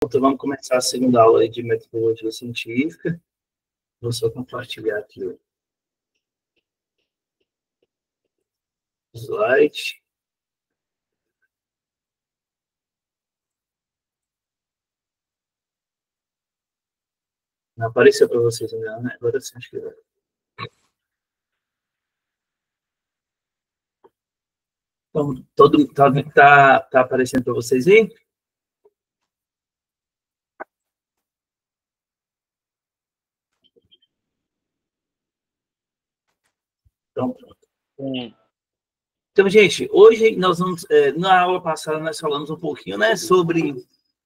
Pronto, vamos começar a segunda aula de metodologia científica. Vou só compartilhar aqui o slide. Não apareceu para vocês ainda, né? Agora sim, acho que vai. Então, tá aparecendo para vocês aí? Então, então, gente, hoje nós vamos, na aula passada nós falamos um pouquinho, né, sobre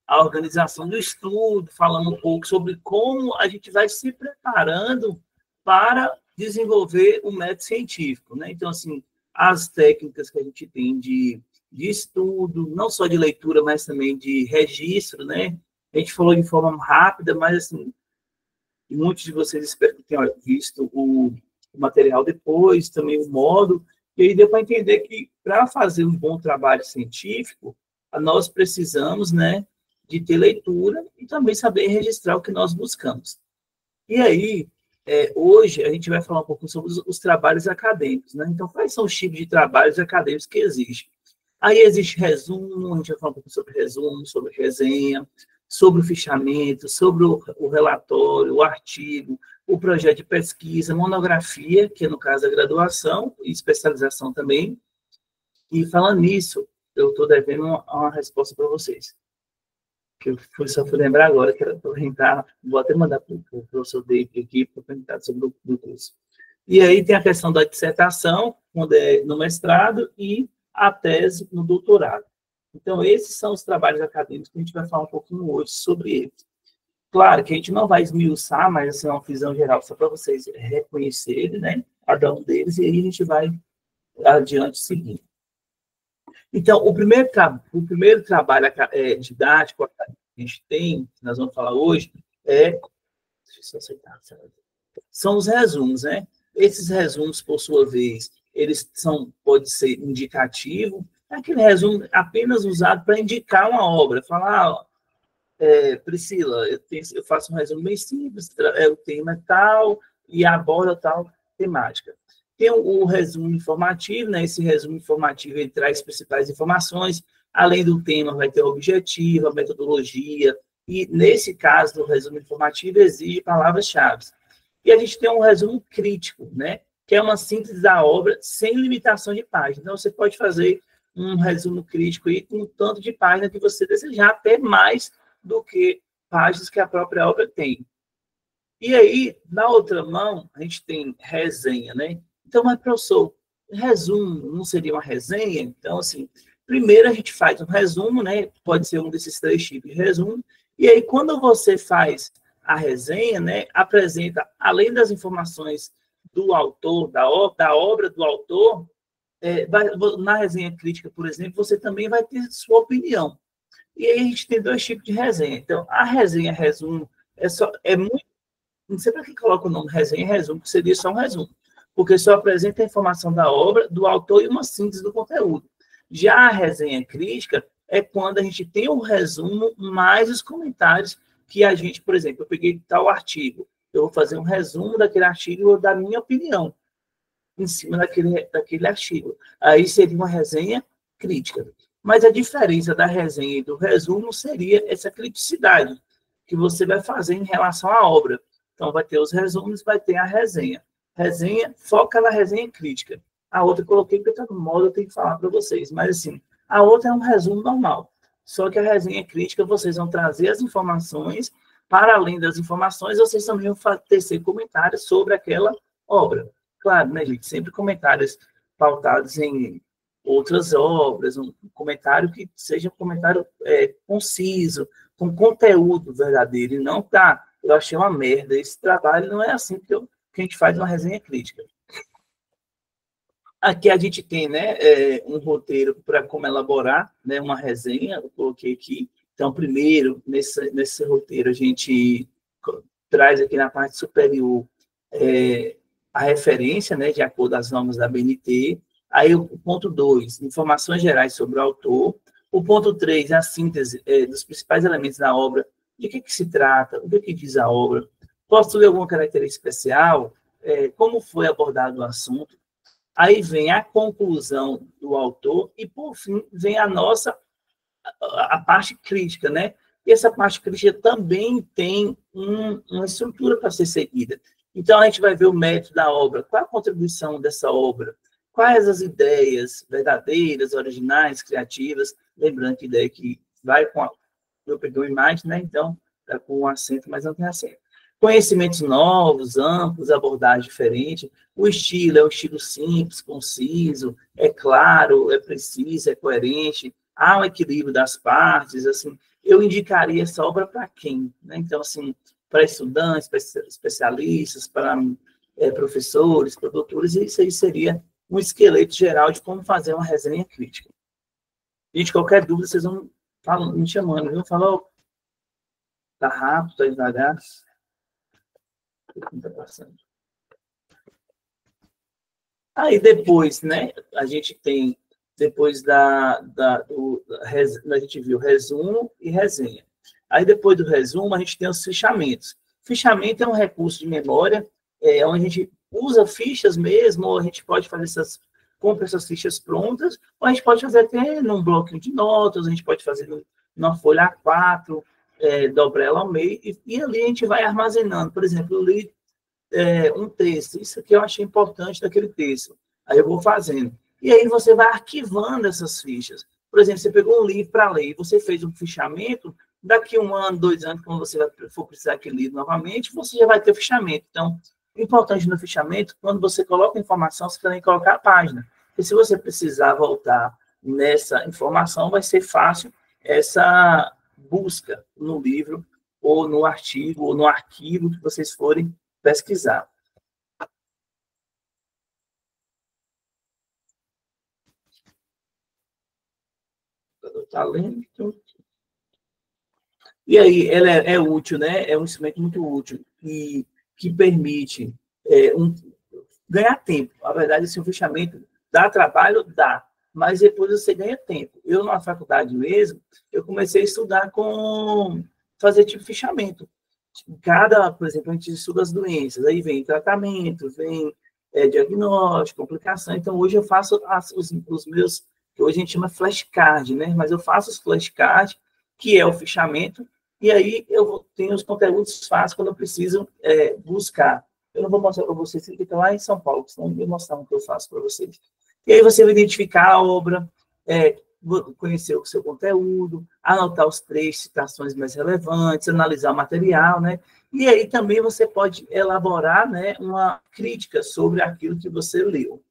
a organização do estudo, falando um pouco sobre como a gente vai se preparando para desenvolver o método científico, né? Então, assim, as técnicas que a gente tem de estudo, não só de leitura, mas também de registro, né? A gente falou de forma rápida, mas, assim, muitos de vocês espero que tenham visto o material depois, também o modo, e aí deu para entender que, para fazer um bom trabalho científico, nós precisamos, né, de ter leitura e também saber registrar o que nós buscamos. E aí, hoje, a gente vai falar um pouco sobre os trabalhos acadêmicos, né? Então, quais são os tipos de trabalhos acadêmicos que existem? Aí existe resumo, a gente vai falar um pouco sobre resumo, sobre resenha, sobre o fichamento, sobre o relatório, o artigo, o projeto de pesquisa, monografia, que é no caso da graduação, e especialização também. E falando nisso, eu estou devendo uma resposta para vocês. Que eu só fui lembrar agora, que era para tentar, vou até mandar para o professor David aqui, para perguntar sobre o curso. E aí tem a questão da dissertação, quando é no mestrado, e a tese no doutorado. Então, esses são os trabalhos acadêmicos que a gente vai falar um pouquinho hoje sobre eles. Claro que a gente não vai esmiuçar, mas assim, é uma visão geral, só para vocês reconhecerem, né, cada um deles, e aí a gente vai adiante seguindo. Então, o primeiro trabalho didático que a gente tem, que nós vamos falar hoje, deixa eu só aceitar, são os resumos, né? Esses resumos, por sua vez, eles pode ser indicativo, é aquele resumo apenas usado para indicar uma obra, falar, Priscila, eu faço um resumo bem simples, o tema é tal e aborda tal temática. Tem o resumo informativo, né? Esse resumo informativo ele traz as principais informações, além do tema vai ter o objetivo, a metodologia, e nesse caso do resumo informativo exige palavras-chave. E a gente tem um resumo crítico, né? Que é uma síntese da obra sem limitação de página. Então, você pode fazer um resumo crítico aí com o tanto de página que você desejar, até mais do que páginas que a própria obra tem. E aí, na outra mão, a gente tem resenha, né? Então, mas, professor, resumo não seria uma resenha? Então, assim, primeiro a gente faz um resumo, né? Pode ser um desses três tipos de resumo. E aí, quando você faz a resenha, né, apresenta, além das informações do autor, da obra do autor, na resenha crítica, por exemplo, você também vai ter sua opinião. E aí a gente tem dois tipos de resenha. Então, a resenha resumo é muito. Não sei para que coloca o nome resenha e resumo, que seria só um resumo. Porque só apresenta a informação da obra, do autor e uma síntese do conteúdo. Já a resenha crítica é quando a gente tem um resumo mais os comentários que a gente, por exemplo, eu peguei tal artigo, eu vou fazer um resumo daquele artigo ou da minha opinião em cima daquele artigo. Aí seria uma resenha crítica. Mas a diferença da resenha e do resumo seria essa criticidade que você vai fazer em relação à obra. Então, vai ter os resumos, vai ter a resenha. Resenha foca na resenha crítica. A outra eu coloquei porque está no modo, eu tenho que falar para vocês. Mas, assim, a outra é um resumo normal. Só que a resenha crítica, vocês vão trazer as informações, para além das informações, vocês também vão tecer comentários sobre aquela obra. Claro, né, gente? Sempre comentários pautados em outras obras, um comentário que seja um comentário conciso, com conteúdo verdadeiro, e não tá, eu achei uma merda, esse trabalho não é assim que a gente faz uma resenha crítica. Aqui a gente tem, né, um roteiro para como elaborar, né, uma resenha, eu coloquei aqui. Então, primeiro, nesse roteiro, a gente traz aqui na parte superior a referência, né, de acordo com as normas da BNT. Aí, o ponto 2, informações gerais sobre o autor. O ponto 3 é a síntese dos principais elementos da obra. De que se trata? O que diz a obra? Possui alguma característica especial? Como foi abordado o assunto? Aí vem a conclusão do autor e, por fim, vem a parte crítica, né? E essa parte crítica também tem uma estrutura para ser seguida. Então, a gente vai ver o mérito da obra, qual a contribuição dessa obra, quais as ideias verdadeiras, originais, criativas, lembrando que ideia que vai com eu peguei uma imagem, né? Então, está com um acento, mas não tem acento. Conhecimentos novos, amplos, abordagem diferente. O estilo é um estilo simples, conciso, é claro, é preciso, é coerente. Há um equilíbrio das partes, assim. Eu indicaria essa obra para quem? Né? Então, assim, para estudantes, para especialistas, para professores, produtores, isso aí seria um esqueleto geral de como fazer uma resenha crítica. Gente, qualquer dúvida, vocês vão me chamando, viu? Falou, tá rápido, tá devagar. Tá passando. Aí depois, né, a gente tem, depois a gente viu resumo e resenha. Aí depois do resumo, a gente tem os fichamentos. Fichamento é um recurso de memória, onde a gente usa fichas mesmo, ou a gente pode fazer compra essas fichas prontas, ou a gente pode fazer até num bloquinho de notas, a gente pode fazer numa folha A4, dobra ela ao meio, e ali a gente vai armazenando. Por exemplo, eu li um texto, isso aqui eu achei importante daquele texto. Aí eu vou fazendo. E aí você vai arquivando essas fichas. Por exemplo, você pegou um livro para ler e você fez um fichamento, daqui 1 ano, 2 anos, quando você for precisar daquele livro novamente, você já vai ter o fichamento. Então, o importante no fichamento, quando você coloca a informação, você também colocar a página. Porque se você precisar voltar nessa informação, vai ser fácil essa busca no livro, ou no artigo, ou no arquivo que vocês forem pesquisar. Talento. E aí, ela é útil, né? É um instrumento muito útil e que permite ganhar tempo. A verdade, esse fichamento dá trabalho? Dá. Mas depois você ganha tempo. Eu, na faculdade mesmo, eu comecei a estudar fazer tipo fichamento. Por exemplo, a gente estuda as doenças, aí vem tratamento, vem diagnóstico, complicação. Então, hoje eu faço os meus, que hoje a gente chama flashcard, né? Mas eu faço os flashcards, que é o fichamento, e aí eu tenho os conteúdos fáceis quando eu preciso buscar. Eu não vou mostrar para vocês, que está lá em São Paulo, senão eu vou mostrar o que eu faço para vocês. E aí você vai identificar a obra, conhecer o seu conteúdo, anotar os trechos, citações mais relevantes, analisar o material, né? E aí também você pode elaborar, né, uma crítica sobre aquilo que você leu.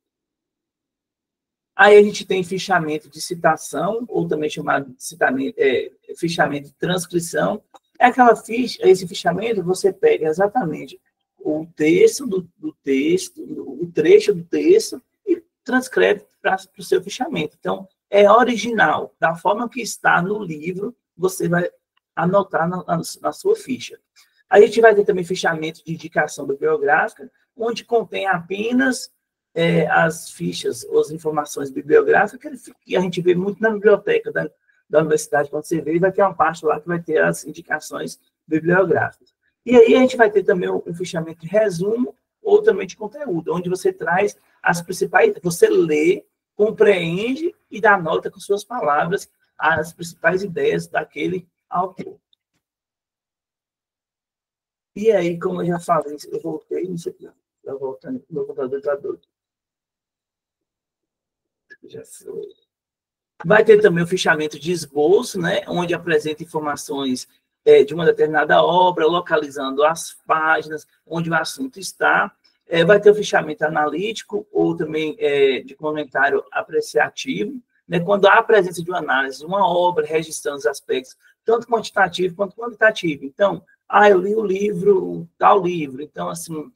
Aí a gente tem fichamento de citação, ou também chamado de fichamento de transcrição. É aquela ficha, esse fichamento, você pega exatamente o texto do texto, o trecho do texto, e transcreve para o seu fichamento. Então, é original, da forma que está no livro, você vai anotar na sua ficha. A gente vai ter também fichamento de indicação bibliográfica, onde contém apenas as fichas, as informações bibliográficas, que a gente vê muito na biblioteca da universidade, quando você vê, vai ter uma parte lá que vai ter as indicações bibliográficas. E aí a gente vai ter também um fichamento de resumo, ou também de conteúdo, onde você traz as principais, você lê, compreende e dá nota com suas palavras as principais ideias daquele autor. E aí, como eu já falei, eu voltei, não sei o que, eu voltando, meu computador está doido. Já foi. Vai ter também o fichamento de esboço, né, onde apresenta informações de uma determinada obra, localizando as páginas, onde o assunto está. Vai ter o fichamento analítico, ou também de comentário apreciativo, né, quando há a presença de uma análise de uma obra, registrando os aspectos, tanto quantitativo quanto qualitativo. Então, eu li o livro, tal livro. Então, assim,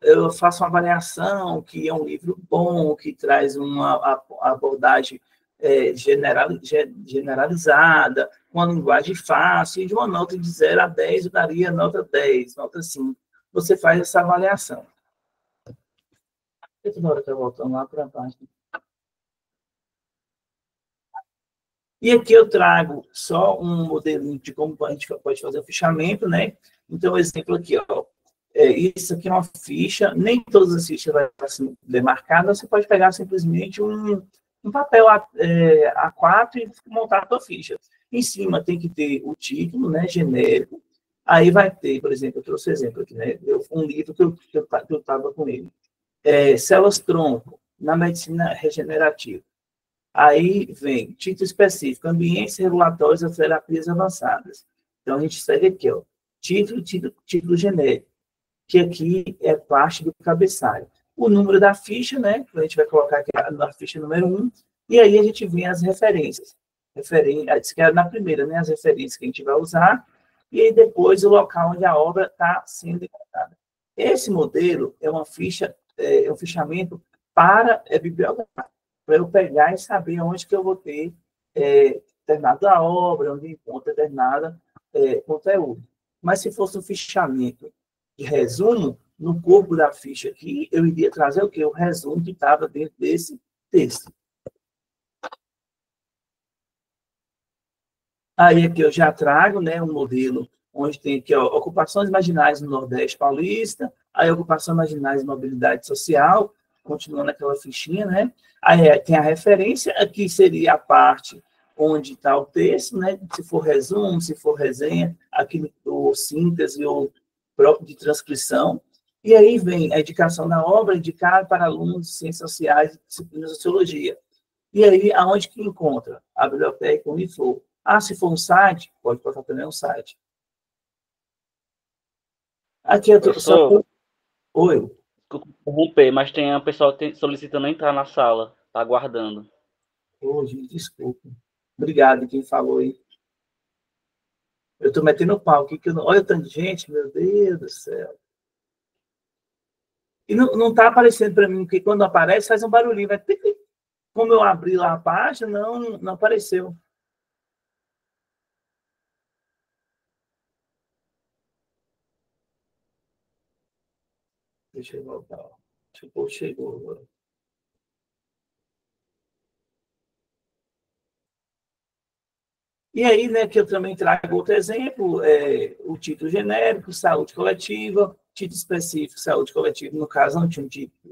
eu faço uma avaliação que é um livro bom, que traz uma abordagem generalizada, com uma linguagem fácil, e de uma nota de 0 a 10, eu daria nota 10, nota 5. Você faz essa avaliação. Eu toda hora estou voltando lá para a página. E aqui eu trago só um modelinho de como a gente pode fazer o fichamento, né? Então, o exemplo aqui, ó, isso aqui é uma ficha, nem todas as fichas vão ser demarcadas, você pode pegar simplesmente um papel A4 e montar a sua ficha. Em cima tem que ter o título, né, genérico. Aí vai ter, por exemplo, eu trouxe exemplo aqui, né? Um livro que eu estava com ele. Células-tronco, na medicina regenerativa. Aí vem título específico, ambientes regulatórios das terapias avançadas. Então, a gente segue aqui, ó, título genérico, que aqui é parte do cabeçalho. O número da ficha, né? A gente vai colocar aqui na ficha número 1, e aí a gente vê as referências. Que é na primeira, né? As referências que a gente vai usar, e aí depois o local onde a obra está sendo encontrada. Esse modelo é uma ficha, é um fichamento para bibliografia, para eu pegar e saber onde que eu vou ter determinada obra, onde encontra determinada conteúdo. Mas se fosse um fichamento de resumo, no corpo da ficha aqui, eu iria trazer o quê? O resumo que estava dentro desse texto. Aí aqui eu já trago, né, um modelo onde tem aqui, ó, ocupações marginais no Nordeste paulista, aí ocupações marginais e mobilidade social, continuando aquela fichinha, né? Aí tem a referência, aqui seria a parte onde está o texto, né? Se for resumo, se for resenha, aqui o síntese ou próprio de transcrição. E aí vem a indicação da obra indicada para alunos de ciências sociais e disciplinas de sociologia. E aí, aonde que encontra? A biblioteca onde for. Ah, se for um site, pode botar também um site. Aqui eu tô só... Oi. Desculpa interromper, mas tem um pessoal solicitando entrar na sala, tá aguardando. Hoje, desculpa. Obrigado quem falou aí. Eu estou metendo pau aqui, que eu não... Olha o tanto de gente, meu Deus do céu. E não está aparecendo para mim, porque quando aparece, faz um barulhinho. Vai... Como eu abri lá a página, não apareceu. Deixa eu voltar. Tipo, chegou agora. E aí, né, que eu também trago outro exemplo, o título genérico, saúde coletiva, título específico, saúde coletiva, no caso, não tinha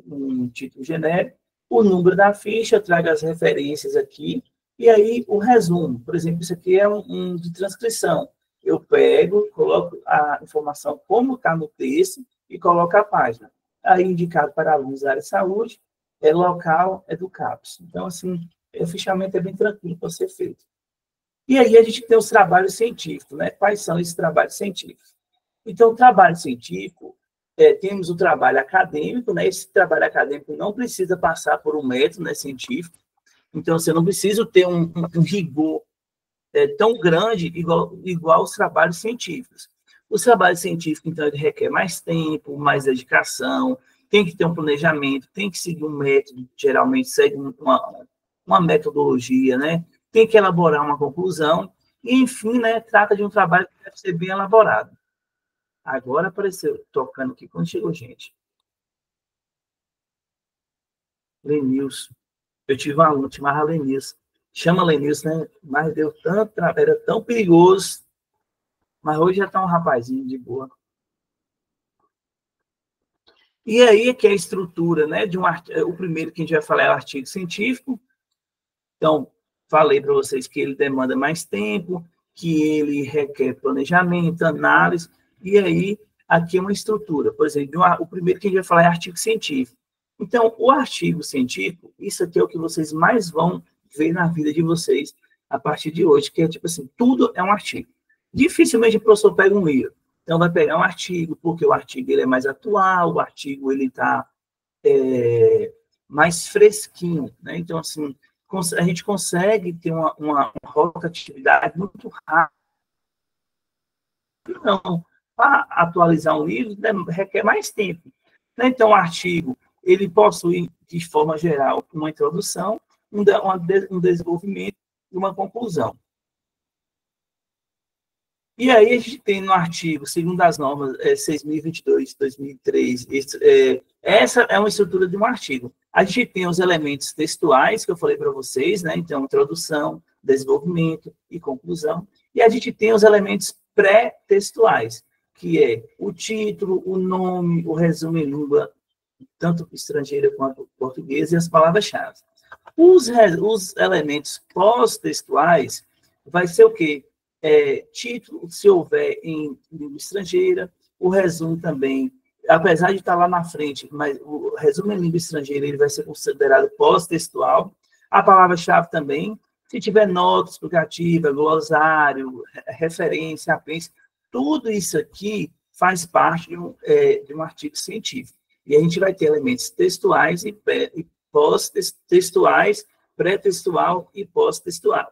um título genérico, o número da ficha, eu trago as referências aqui, e aí o resumo. Por exemplo, isso aqui é um de transcrição. Eu pego, coloco a informação como está no texto e coloco a página. Aí, indicado para alunos da área de saúde, local, do CAPS. Então, assim, o fichamento é bem tranquilo para ser feito. E aí a gente tem os trabalhos científicos, né? Quais são esses trabalhos científicos? Então, o trabalho científico, temos o trabalho acadêmico, né? Esse trabalho acadêmico não precisa passar por um método, né, científico. Então, você não precisa ter um rigor tão grande igual os trabalhos científicos. Os trabalhos científicos, então, ele requer mais tempo, mais dedicação, tem que ter um planejamento, tem que seguir um método, geralmente segue uma metodologia, né? Tem que elaborar uma conclusão, e, enfim, né, trata de um trabalho que deve ser bem elaborado. Agora apareceu, tocando aqui, quando chegou gente. Lenilson. Eu tive um aluno, chamava Lenilson. Chama Lenilson, né? Mas deu tanto trabalho, era tão perigoso, mas hoje já está um rapazinho de boa. E aí que é a estrutura, né, de o primeiro que a gente vai falar é o artigo científico. Então, falei para vocês que ele demanda mais tempo, que ele requer planejamento, análise, e aí aqui é uma estrutura. Por exemplo, o primeiro que a gente vai falar é artigo científico. Então, o artigo científico, isso aqui é o que vocês mais vão ver na vida de vocês a partir de hoje, que é tipo assim, tudo é um artigo. Dificilmente o professor pega um livro. Então, vai pegar um artigo, porque o artigo ele é mais atual, o artigo ele está mais fresquinho, né? Então, assim, a gente consegue ter uma rotatividade muito rápida. Não, para atualizar um livro requer mais tempo. Então, o artigo, ele possui, de forma geral, uma introdução, um desenvolvimento e uma conclusão. E aí a gente tem no artigo, segundo as normas 6.022, 2003, essa é uma estrutura de um artigo. A gente tem os elementos textuais, que eu falei para vocês, né? Então, introdução, desenvolvimento e conclusão. E a gente tem os elementos pré-textuais, que é o título, o nome, o resumo em língua, tanto estrangeira quanto portuguesa, e as palavras-chave. Os elementos pós-textuais vai ser o quê? Título, se houver em língua estrangeira, o resumo também, apesar de estar lá na frente, mas o resumo em língua estrangeira ele vai ser considerado pós-textual. A palavra-chave também, se tiver nota explicativa, glossário, referência, apêndice, tudo isso aqui faz parte de um artigo científico. E a gente vai ter elementos textuais e pós-textuais, pré-textual e pós-textual.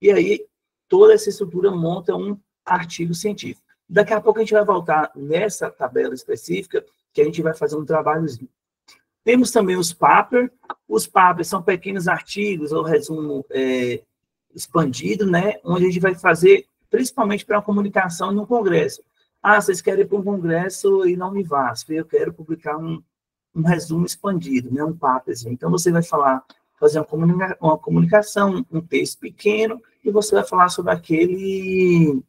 E aí, toda essa estrutura monta um artigo científico. Daqui a pouco a gente vai voltar nessa tabela específica, que a gente vai fazer um trabalhozinho. Temos também os papers. Os papers são pequenos artigos, ou resumo expandido, né? Onde a gente vai fazer, principalmente para a comunicação no congresso. Vocês querem ir para um congresso e não me VASP, eu quero publicar um resumo expandido, né? Um paperzinho. Então, você vai fazer uma comunicação, um texto pequeno, e você vai falar sobre aquele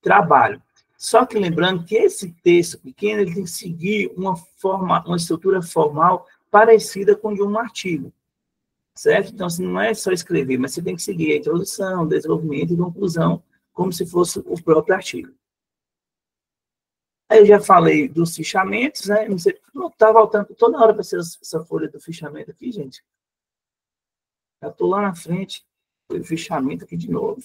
trabalho. Só que lembrando que esse texto pequeno ele tem que seguir uma estrutura formal parecida com de um artigo, certo? Então, assim, não é só escrever, mas você tem que seguir a introdução, desenvolvimento e conclusão, como se fosse o próprio artigo. Aí eu já falei dos fichamentos, né? Não sei, está voltando toda hora para ser essa folha do fichamento aqui, gente. Já estou lá na frente, foi o fichamento aqui de novo.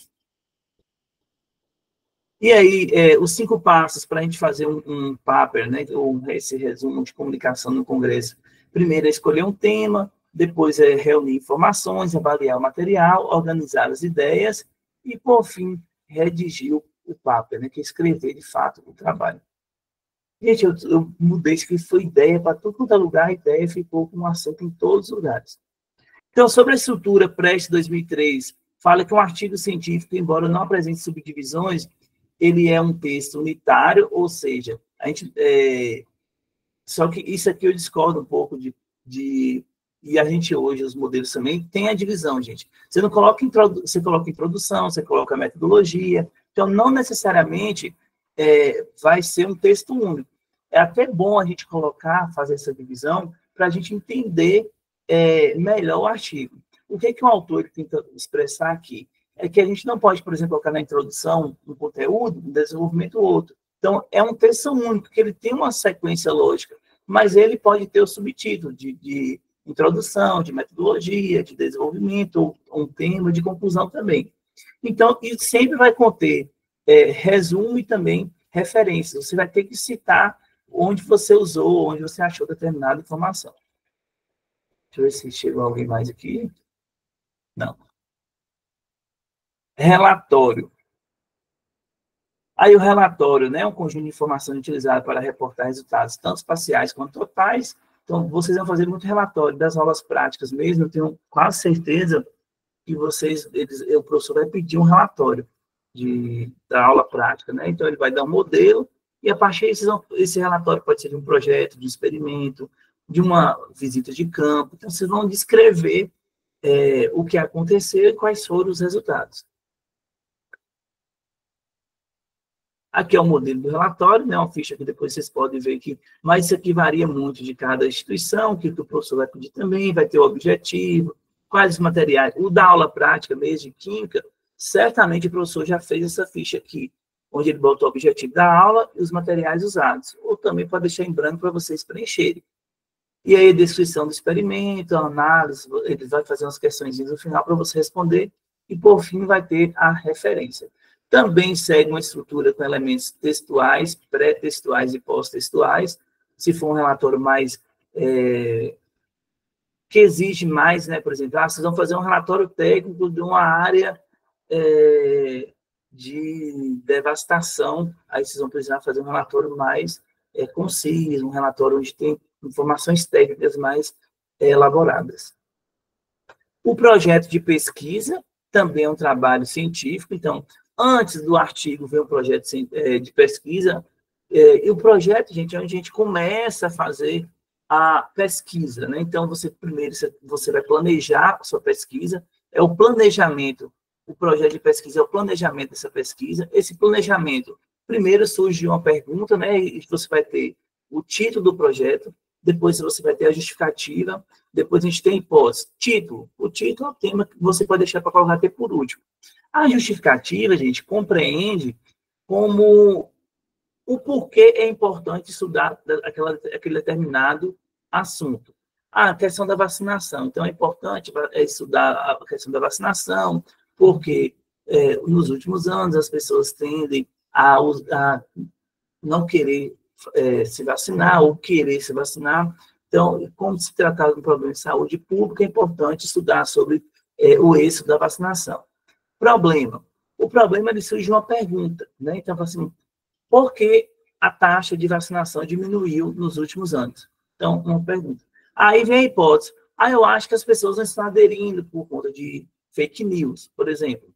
E aí, os 5 passos para a gente fazer um paper, né, ou esse resumo de comunicação no congresso. Primeiro é escolher um tema, depois é reunir informações, avaliar o material, organizar as ideias e, por fim, redigir o paper, né, que é escrever, de fato, o trabalho. Gente, eu mudei, isso que foi ideia para todo quanto é lugar, a ideia ficou com aceito em todos os lugares. Então, sobre a estrutura Preste 2003, fala que um artigo científico, embora não apresente subdivisões, ele é um texto unitário, ou seja, só que isso aqui eu discordo um pouco e a gente hoje, os modelos também, tem a divisão, gente. Você não coloca você coloca introdução, você coloca metodologia, então não necessariamente vai ser um texto único. É até bom a gente fazer essa divisão, para a gente entender melhor o artigo. O que o autor tenta expressar aqui? É que a gente não pode, por exemplo, colocar na introdução um conteúdo, no desenvolvimento outro. Então, é um texto único, porque ele tem uma sequência lógica, mas ele pode ter o subtítulo de introdução, de metodologia, de desenvolvimento, ou um tema de conclusão também. Então, isso sempre vai conter resumo e também referências. Você vai ter que citar onde você usou, onde você achou determinada informação. Deixa eu ver se chegou alguém mais aqui. Não. Relatório. Aí o relatório, né, é um conjunto de informações utilizado para reportar resultados, tanto parciais quanto totais. Então, vocês vão fazer muito relatório das aulas práticas mesmo, eu tenho quase certeza que o professor vai pedir um relatório da aula prática, né? Então, ele vai dar um modelo, e a partir esse relatório pode ser de um projeto, de um experimento, de uma visita de campo. Então, vocês vão descrever o que aconteceu e quais foram os resultados. Aqui é o modelo do relatório, né? Uma ficha que depois vocês podem ver aqui, mas isso aqui varia muito de cada instituição, o que o professor vai pedir também, vai ter o objetivo, quais os materiais. O da aula prática mesmo, de química, certamente o professor já fez essa ficha aqui, onde ele botou o objetivo da aula e os materiais usados, ou também pode deixar em branco para vocês preencherem. E aí a descrição do experimento, a análise, ele vai fazer umas questões no final para você responder, e por fim vai ter a referência. Também segue uma estrutura com elementos textuais, pré-textuais e pós-textuais. Se for um relatório mais que exige mais, né? Por exemplo, vocês vão fazer um relatório técnico de uma área de devastação, aí vocês vão precisar fazer um relatório mais conciso, um relatório onde tem informações técnicas mais elaboradas. O projeto de pesquisa também é um trabalho científico, então, antes do artigo vem um projeto de pesquisa, e o projeto, gente, é onde a gente começa a fazer a pesquisa, né? Então, primeiro você vai planejar a sua pesquisa, é o planejamento o projeto de pesquisa é o planejamento dessa pesquisa. Esse planejamento, primeiro surge uma pergunta, né? E você vai ter o título do projeto, depois você vai ter a justificativa, depois a gente tem a hipótese. Título. O título é o tema que você pode deixar para colocar até por último. A justificativa, gente, compreende como o porquê é importante estudar aquele determinado assunto. A questão da vacinação. Então, é importante estudar a questão da vacinação, porque nos últimos anos as pessoas tendem a não querer se vacinar ou querer se vacinar. Então, como se tratar de um problema de saúde pública, é importante estudar sobre o êxito da vacinação. Problema. O problema ele surge uma pergunta, né? Então, assim, por que a taxa de vacinação diminuiu nos últimos anos? Então, uma pergunta. Aí vem a hipótese. Eu acho que as pessoas não estão aderindo por conta de fake news, por exemplo.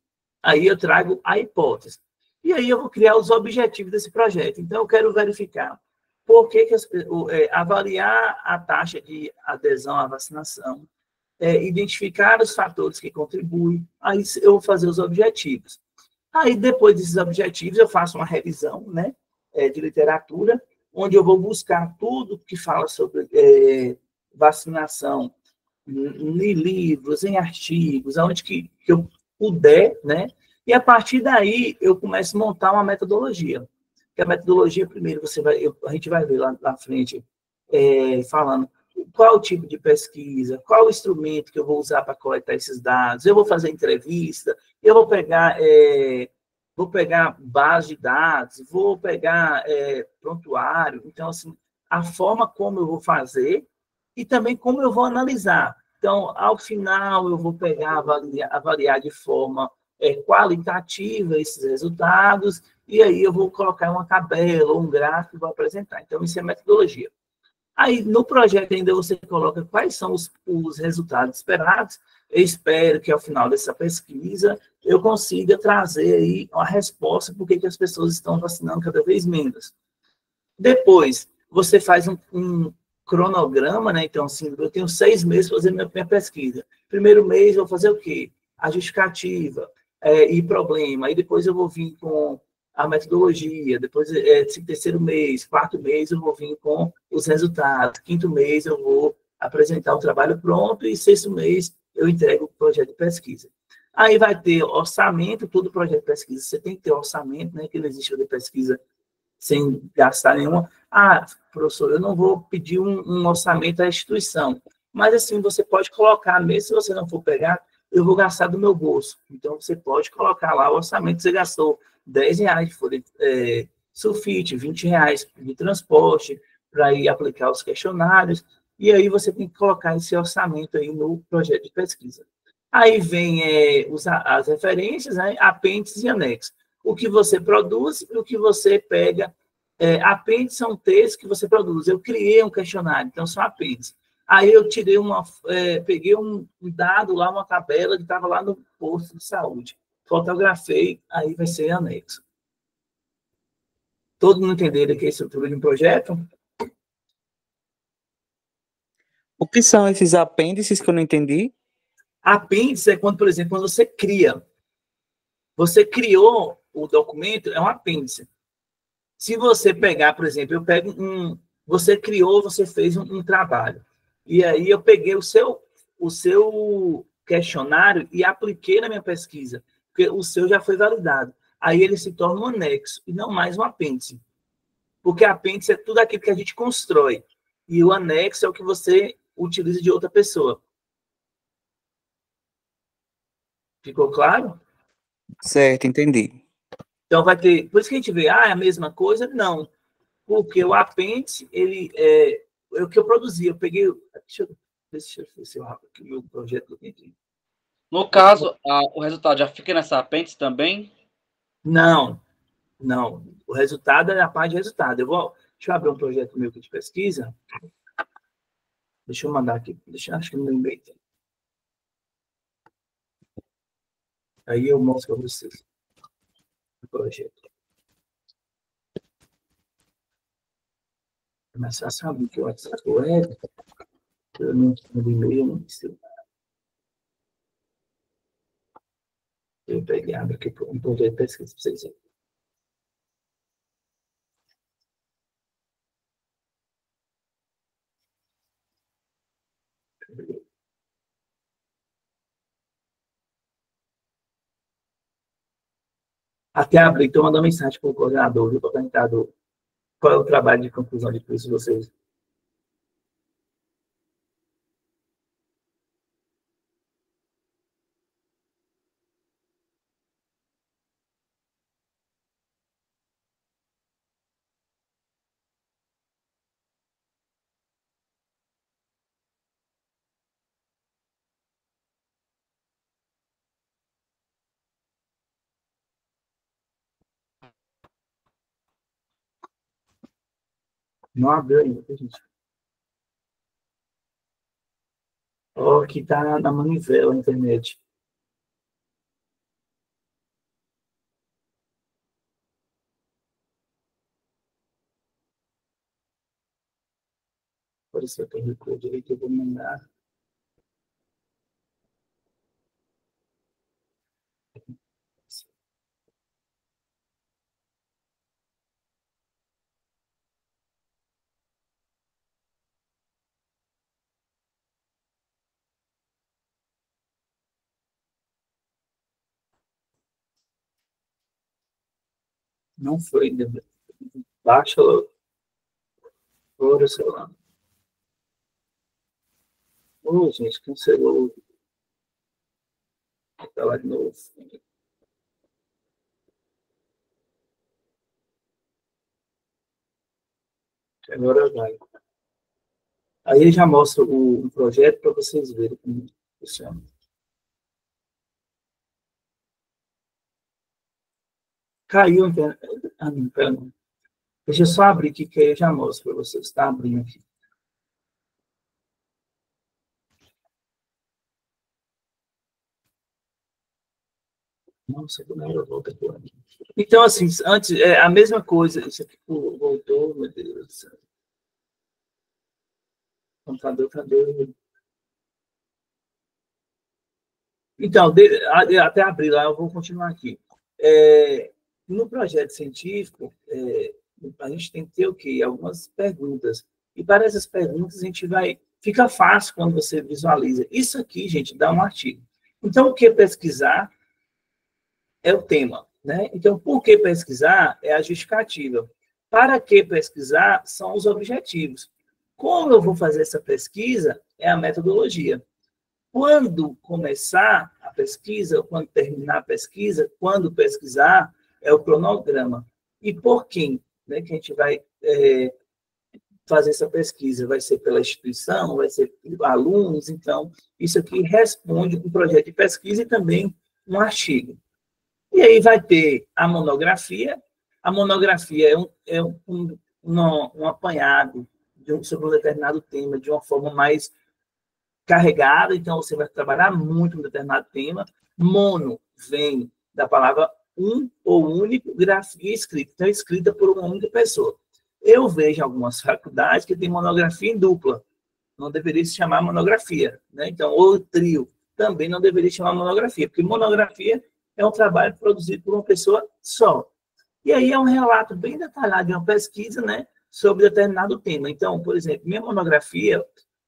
Aí eu trago a hipótese. E aí eu vou criar os objetivos desse projeto. Então, eu quero verificar por que avaliar a taxa de adesão à vacinação, identificar os fatores que contribuem, aí eu vou fazer os objetivos. Aí, depois desses objetivos, eu faço uma revisão, né, de literatura, onde eu vou buscar tudo que fala sobre vacinação em livros, em artigos, aonde que eu puder, né, e a partir daí eu começo a montar uma metodologia. Que a metodologia, primeiro, a gente vai ver lá na frente, falando qual o tipo de pesquisa, qual o instrumento que eu vou usar para coletar esses dados, eu vou fazer entrevista, eu vou pegar base de dados, vou pegar prontuário. Então, assim, a forma como eu vou fazer e também como eu vou analisar. Então, ao final, eu vou pegar, avaliar de forma qualitativa esses resultados, e aí eu vou colocar uma tabela ou um gráfico e vou apresentar. Então, isso é metodologia. Aí, no projeto ainda você coloca quais são os resultados esperados. Eu espero que, ao final dessa pesquisa, eu consiga trazer aí uma resposta por que as pessoas estão vacinando cada vez menos. Depois, você faz um cronograma, né? Então, assim, eu tenho 6 meses para fazer minha pesquisa. Primeiro mês, eu vou fazer o quê? A justificativa e problema. Aí, depois, eu vou vir com a metodologia. Depois, terceiro mês, quarto mês, eu vou vir com os resultados. Quinto mês, eu vou apresentar o trabalho pronto. E sexto mês, eu entrego o projeto de pesquisa. Aí vai ter orçamento, todo projeto de pesquisa. Você tem que ter orçamento, né? Que não existe de pesquisa sem gastar nenhuma. Professor, eu não vou pedir um orçamento à instituição. Mas, assim, você pode colocar, mesmo se você não for pegar, eu vou gastar do meu bolso. Então, você pode colocar lá o orçamento que você gastou. R$10 de folha sulfite, R$20 de transporte, para ir aplicar os questionários. E aí você tem que colocar esse orçamento aí no projeto de pesquisa. Aí vem as referências, né, apêndices e anexos. O que você produz e o que você pega. Apêndices são textos que você produz. Eu criei um questionário, então são apêndices. Aí eu peguei um dado lá, uma tabela que estava lá no posto de saúde. Fotografei, aí vai ser anexo. Todo mundo entender que é a estrutura de um projeto? O que são esses apêndices que eu não entendi? Apêndice é quando, por exemplo, quando você cria. Você criou o documento, é um apêndice. Se você pegar, por exemplo, você criou, você fez um trabalho. E aí eu peguei o seu questionário e apliquei na minha pesquisa, porque o seu já foi validado. Aí ele se torna um anexo e não mais um apêndice. Porque apêndice é tudo aquilo que a gente constrói. E o anexo é o que você utiliza de outra pessoa. Ficou claro? Certo, entendi. Então vai ter... Por isso que a gente vê, é a mesma coisa? Não. Porque o apêndice, ele é o que eu produzi. Eu peguei... Deixa eu ver se eu fiz aqui o meu projeto aqui. No caso, o resultado já fica nessa apêndice também? Não. O resultado é a parte de resultado. Deixa eu abrir um projeto meu aqui de pesquisa. Deixa eu mandar aqui. Acho que não lembrei. Aí eu mostro para vocês o projeto. Mas já sabe que o WhatsApp eu não tenho e-mail, não sei. Eu peguei, abre aqui um projeto de pesquisa para vocês verem. Até abrir, estou mandando mensagem para o coordenador, para o coordenador. Qual é o trabalho de conclusão de curso de vocês? Não abriu ainda, tá, gente? Ó, aqui está na manivela a internet. Apareceu que eu recuo direito, eu vou mandar. Não foi, baixa o celular. Ô, gente, cancelou. Tá lá de novo. Agora vai. Aí ele já mostra o projeto para vocês verem como funciona. Caiu a internet. Ah, não, pera não. Deixa eu só abrir aqui, que aí eu já mostro para vocês. Está abrindo aqui. Nossa, do nada volta aqui. Então, assim, antes, a mesma coisa. Isso aqui voltou, meu Deus do céu. O computador está doido. Então, até abrir lá, eu vou continuar aqui. No projeto científico, a gente tem que ter o quê? Algumas perguntas. E para essas perguntas, a gente vai... Fica fácil quando você visualiza. Isso aqui, gente, dá um artigo. Então, o que pesquisar é o tema, né? Então, por que pesquisar é a justificativa. Para que pesquisar são os objetivos. Como eu vou fazer essa pesquisa é a metodologia. Quando começar a pesquisa, quando terminar a pesquisa, quando pesquisar, é o cronograma. E por quem, né, que a gente vai fazer essa pesquisa? Vai ser pela instituição, vai ser por alunos? Então, isso aqui responde um projeto de pesquisa e também um artigo. E aí vai ter a monografia. A monografia é um apanhado sobre um determinado tema de uma forma mais carregada, então você vai trabalhar muito um determinado tema. Mono vem da palavra um ou único, grafia escrita, então é escrita por uma única pessoa. Eu vejo algumas faculdades que tem monografia em dupla, não deveria se chamar monografia, né? Então, ou trio, também não deveria se chamar monografia, porque monografia é um trabalho produzido por uma pessoa só. E aí é um relato bem detalhado de uma pesquisa, né, sobre determinado tema. Então, por exemplo, minha monografia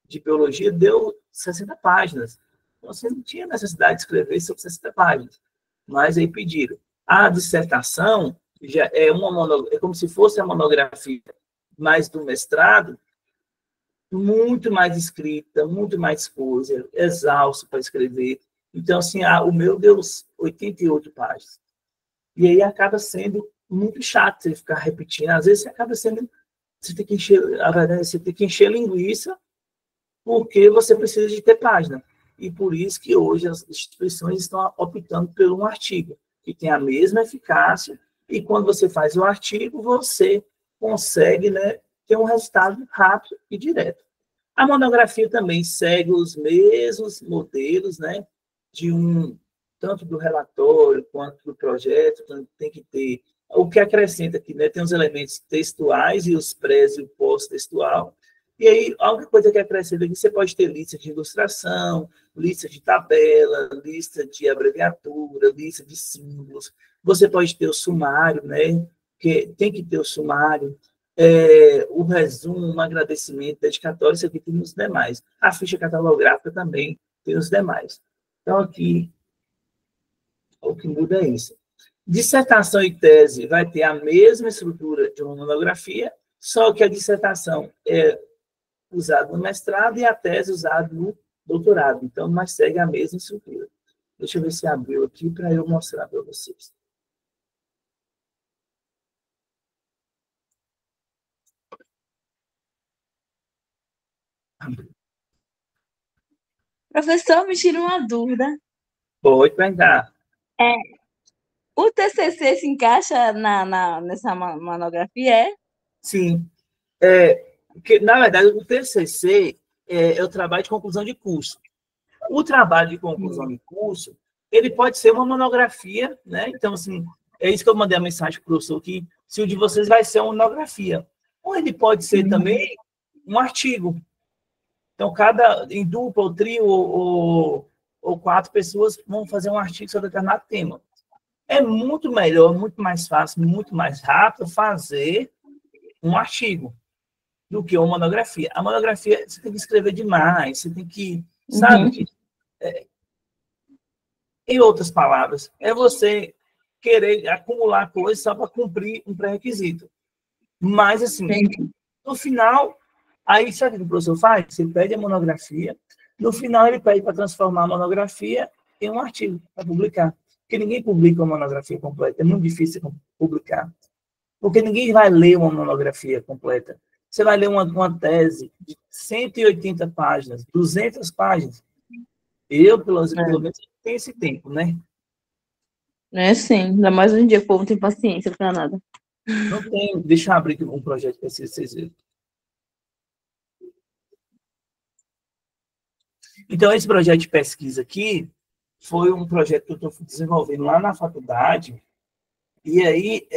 de biologia deu 60 páginas. Então, você não tinha necessidade de escrever sobre 60 páginas. Mas aí pediram. A dissertação já é como se fosse a monografia, mas do mestrado, muito mais escrita, muito mais coisa, exausto para escrever. Então, assim, o meu deu 88 páginas. E aí acaba sendo muito chato você ficar repetindo. Às vezes, você tem que encher linguiça, porque você precisa de ter página. E por isso que hoje as instituições estão optando por um artigo, que tem a mesma eficácia, e quando você faz o artigo, você consegue, né, ter um resultado rápido e direto. A monografia também segue os mesmos modelos, né, tanto do relatório quanto do projeto, então tem que ter o que acrescenta aqui, né, tem os elementos textuais e os pré e o pós-textual. E aí, a única coisa que acrescenta aqui, você pode ter lista de ilustração, lista de tabela, lista de abreviatura, lista de símbolos. Você pode ter o sumário, né? Que tem que ter o sumário, o resumo, um agradecimento, dedicatório, isso aqui tem nos demais. A ficha catalográfica também tem os demais. Então, aqui, o que muda é isso. Dissertação e tese vai ter a mesma estrutura de uma monografia, só que a dissertação é usada no mestrado e a tese usada no doutorado. Então, mas segue a mesma estrutura. Deixa eu ver se abriu aqui para eu mostrar para vocês. Professor, me tira uma dúvida. Pode perguntar. O TCC se encaixa nessa monografia, é? Sim. Porque, na verdade, o TCC é o trabalho de conclusão de curso. O trabalho de conclusão de curso, ele pode ser uma monografia, né? Então, assim, é isso que eu mandei a mensagem para o professor, que se o de vocês vai ser uma monografia. Ou ele pode ser também um artigo. Então, em dupla, ou trio, ou 4 pessoas vão fazer um artigo sobre determinado tema. É muito melhor, muito mais fácil, muito mais rápido fazer um artigo do que uma monografia. A monografia, você tem que escrever demais, você tem que, sabe? Em outras palavras, é você querer acumular coisas só para cumprir um pré-requisito. Mas, assim, no final, aí sabe o que o professor faz? Ele pede a monografia, no final ele pede para transformar a monografia em um artigo, para publicar. Porque ninguém publica uma monografia completa, é muito difícil publicar. Porque ninguém vai ler uma monografia completa. Você vai ler uma tese de 180 páginas, 200 páginas. Eu, pelo menos, tenho esse tempo, né? É sim, ainda mais hoje em dia o povo não tem paciência para nada. Não tem. Deixa eu abrir aqui um projeto para vocês verem. Então, esse projeto de pesquisa aqui foi um projeto que eu estou desenvolvendo lá na faculdade. E aí,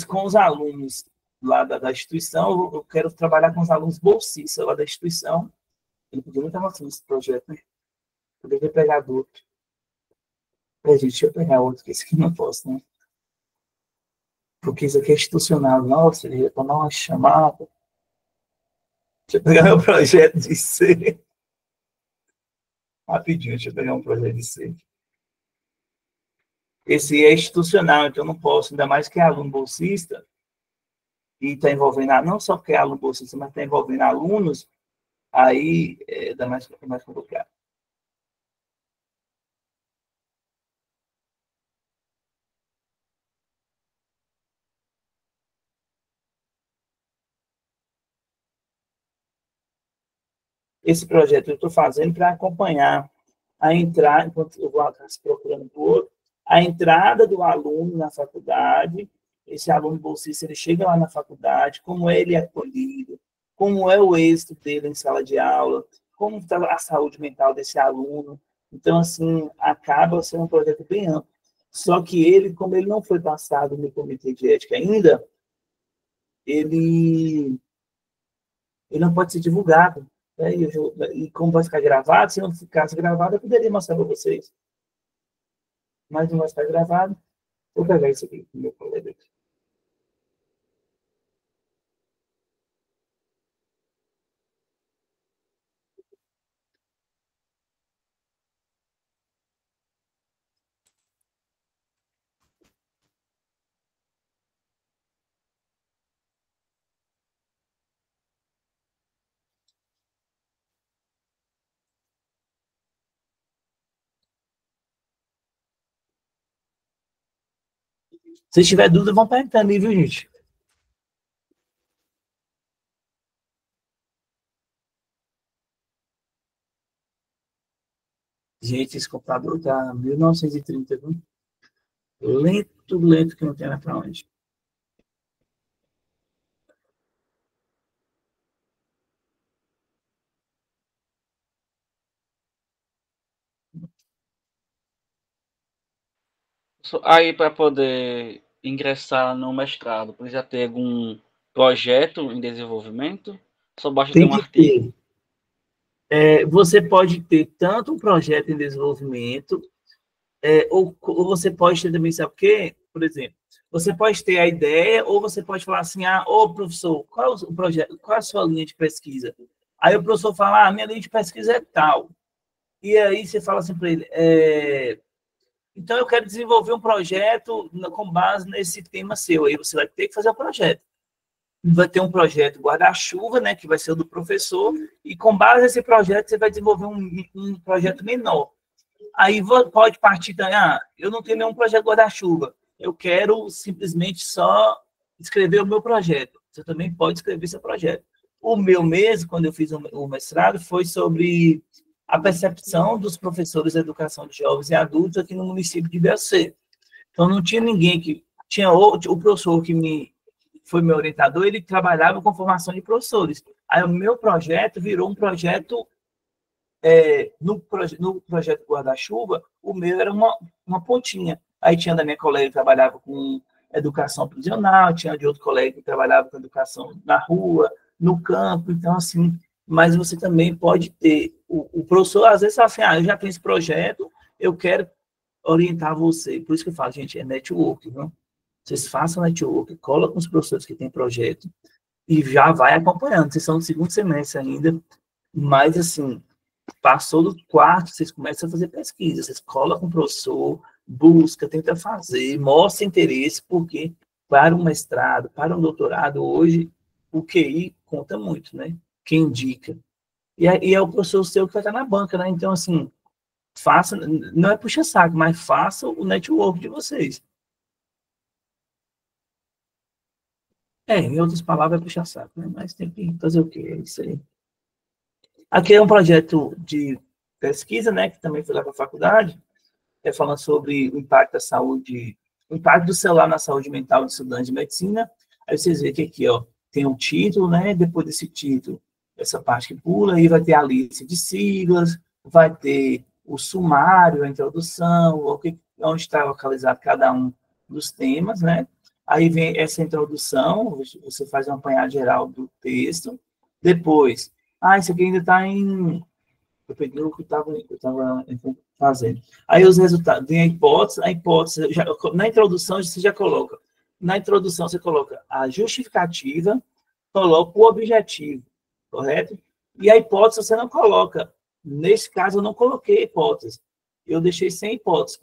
com os alunos lá da instituição, eu quero trabalhar com os alunos bolsistas lá da instituição. Ele pediu muita emoção nesse projeto, né? Poderia pegar do outro. Gente, deixa eu pegar outro, que esse aqui não posso, né? Porque isso aqui é institucional. Nossa, ele ia tomar uma chamada. Deixa eu pegar meu projeto de C. Rapidinho, deixa eu pegar um projeto de C. Esse é institucional, então eu não posso, ainda mais que é aluno bolsista, e está envolvendo, não só porque é aluno bolsista, mas está envolvendo alunos, aí dá mais complicado. Esse projeto eu estou fazendo para acompanhar a entrada, enquanto eu vou procurando por outro, a entrada do aluno na faculdade. Esse aluno bolsista, ele chega lá na faculdade, como ele é acolhido, como é o êxito dele em sala de aula, como está a saúde mental desse aluno. Então, assim, acaba sendo um projeto bem amplo. Só que ele, como ele não foi passado no comitê de ética ainda, ele não pode ser divulgado. Né? E como vai ficar gravado, se não ficasse gravado, eu poderia mostrar para vocês. Mas não vai ficar gravado. Vou pegar isso aqui com o meu colega aqui. Se tiver dúvida, vão perguntando aí, viu, gente? Gente, esse computador tá 1930, viu? Lento, lento, que não tem mais pra onde. Aí, para poder ingressar no mestrado, precisa ter algum projeto em desenvolvimento? Só basta ter Tem um que artigo. ter. Você pode ter tanto um projeto em desenvolvimento, ou você pode ter também, sabe o quê? Por exemplo, você pode ter a ideia, ou você pode falar assim, ô professor, qual é o projeto, qual é a sua linha de pesquisa? Aí o professor fala, minha linha de pesquisa é tal. E aí você fala assim para ele, então eu quero desenvolver um projeto com base nesse tema seu. Aí você vai ter que fazer o projeto. Vai ter um projeto guarda-chuva, né, que vai ser o do professor, e com base nesse projeto você vai desenvolver um projeto menor. Aí pode partir daí, eu não tenho nenhum projeto guarda-chuva, eu quero simplesmente só escrever o meu projeto. Você também pode escrever seu projeto. O meu mesmo, quando eu fiz o mestrado, foi sobre a percepção dos professores de educação de jovens e adultos aqui no município de Ibercê. Então, não tinha ninguém que... Tinha o professor que foi meu orientador, ele trabalhava com formação de professores. Aí o meu projeto virou um projeto... no projeto Guarda-Chuva, o meu era uma pontinha. Aí tinha da minha colega que trabalhava com educação prisional, tinha de outro colega que trabalhava com educação na rua, no campo. Então, assim, mas você também pode ter... O professor, às vezes, fala assim, eu já tenho esse projeto, eu quero orientar você. Por isso que eu falo, gente, é network, viu? Vocês façam network, cola com os professores que têm projeto e já vai acompanhando. Vocês são no segundo semestre ainda, mas, assim, passou do quarto, vocês começam a fazer pesquisa, vocês colam com o professor, busca, tenta fazer, mostra interesse, porque para um mestrado, para um doutorado, hoje, o QI conta muito, né? Quem indica. E é o professor seu que vai estar na banca, né? Então, assim, faça, não é puxa-saco, mas faça o network de vocês. Em outras palavras, é puxa-saco, né? Mas tem que fazer o quê? É isso aí. Aqui é um projeto de pesquisa, né? Que também foi lá para a faculdade, falando sobre o impacto da saúde, o impacto do celular na saúde mental de estudantes de medicina. Aí vocês veem que aqui, tem um título, né? Depois desse título, essa parte que pula, aí vai ter a lista de siglas, vai ter o sumário, a introdução, onde está localizado cada um dos temas, né? Aí vem essa introdução, você faz um apanhado geral do texto. Depois, isso aqui ainda está em... Eu peguei o que eu estava fazendo. Aí os resultados, vem a hipótese, na introdução você já coloca. Na introdução você coloca a justificativa, coloca o objetivo, correto? E a hipótese você não coloca. Nesse caso, eu não coloquei hipótese. Eu deixei sem hipótese,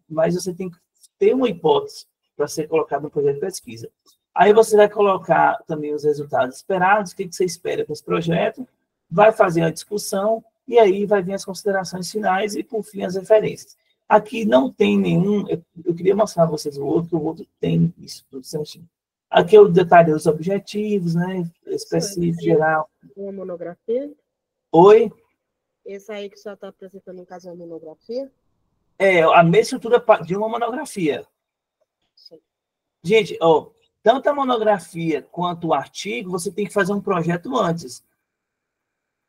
mas você tem que ter uma hipótese para ser colocado no projeto de pesquisa. Aí você vai colocar também os resultados esperados, o que você espera para esse projeto, vai fazer a discussão, e aí vai vir as considerações finais e, por fim, as referências. Aqui não tem nenhum... Eu queria mostrar a vocês o outro tem isso tudo certinho. Aqui eu detalhei os objetivos, né? Específico, geral. Uma monografia? Oi? Esse aí que o senhor está apresentando, no caso, é uma monografia? A mesma estrutura de uma monografia. Sim. Gente, tanto a monografia quanto o artigo, você tem que fazer um projeto antes.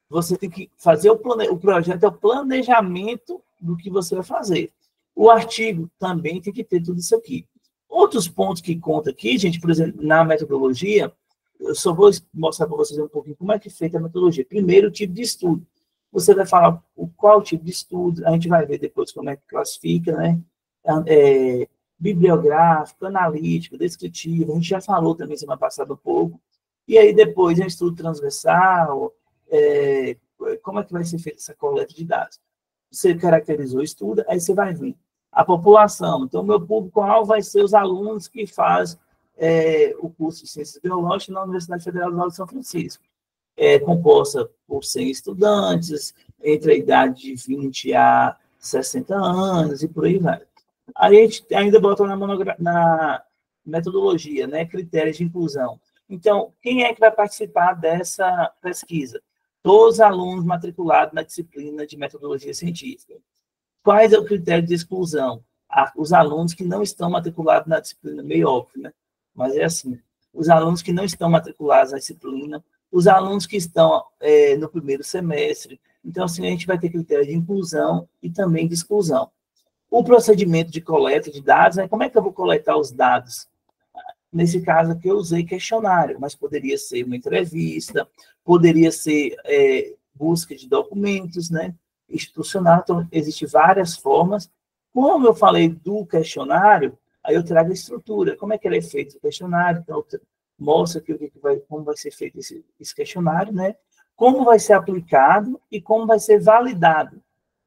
Você tem que fazer o projeto, é o planejamento do que você vai fazer. O artigo também tem que ter tudo isso aqui. Outros pontos que conta aqui, gente, por exemplo, na metodologia, eu só vou mostrar para vocês um pouquinho como é que é feita a metodologia. Primeiro, o tipo de estudo. Você vai falar qual tipo de estudo, a gente vai ver depois como é que classifica, né? Bibliográfico, analítico, descritivo, a gente já falou também semana passada um pouco. E aí depois é um estudo transversal, como é que vai ser feita essa coleta de dados? Você caracterizou o estudo, aí você vai vir a população. Então, o meu público-alvo vai ser os alunos que fazem o curso de Ciências Biológicas na Universidade Federal do Vale de São Francisco. Composta por 100 estudantes, entre a idade de 20 a 60 anos, e por aí vai. Aí a gente ainda bota na metodologia, né, critérios de inclusão. Então, quem é que vai participar dessa pesquisa? Todos os alunos matriculados na disciplina de metodologia científica. Quais é o critério de exclusão? Os alunos que não estão matriculados na disciplina, meio óbvio, né? Mas é assim, os alunos que não estão matriculados na disciplina, os alunos que estão no primeiro semestre. Então, assim, a gente vai ter critério de inclusão e também de exclusão. O procedimento de coleta de dados, como é que eu vou coletar os dados? nesse caso aqui eu usei questionário, mas poderia ser uma entrevista, poderia ser busca de documentos, né, institucional, então existem várias formas. Como eu falei do questionário, aí eu trago a estrutura, como é que ele é feito o questionário, então mostra aqui como vai ser feito esse questionário, né, como vai ser aplicado e como vai ser validado,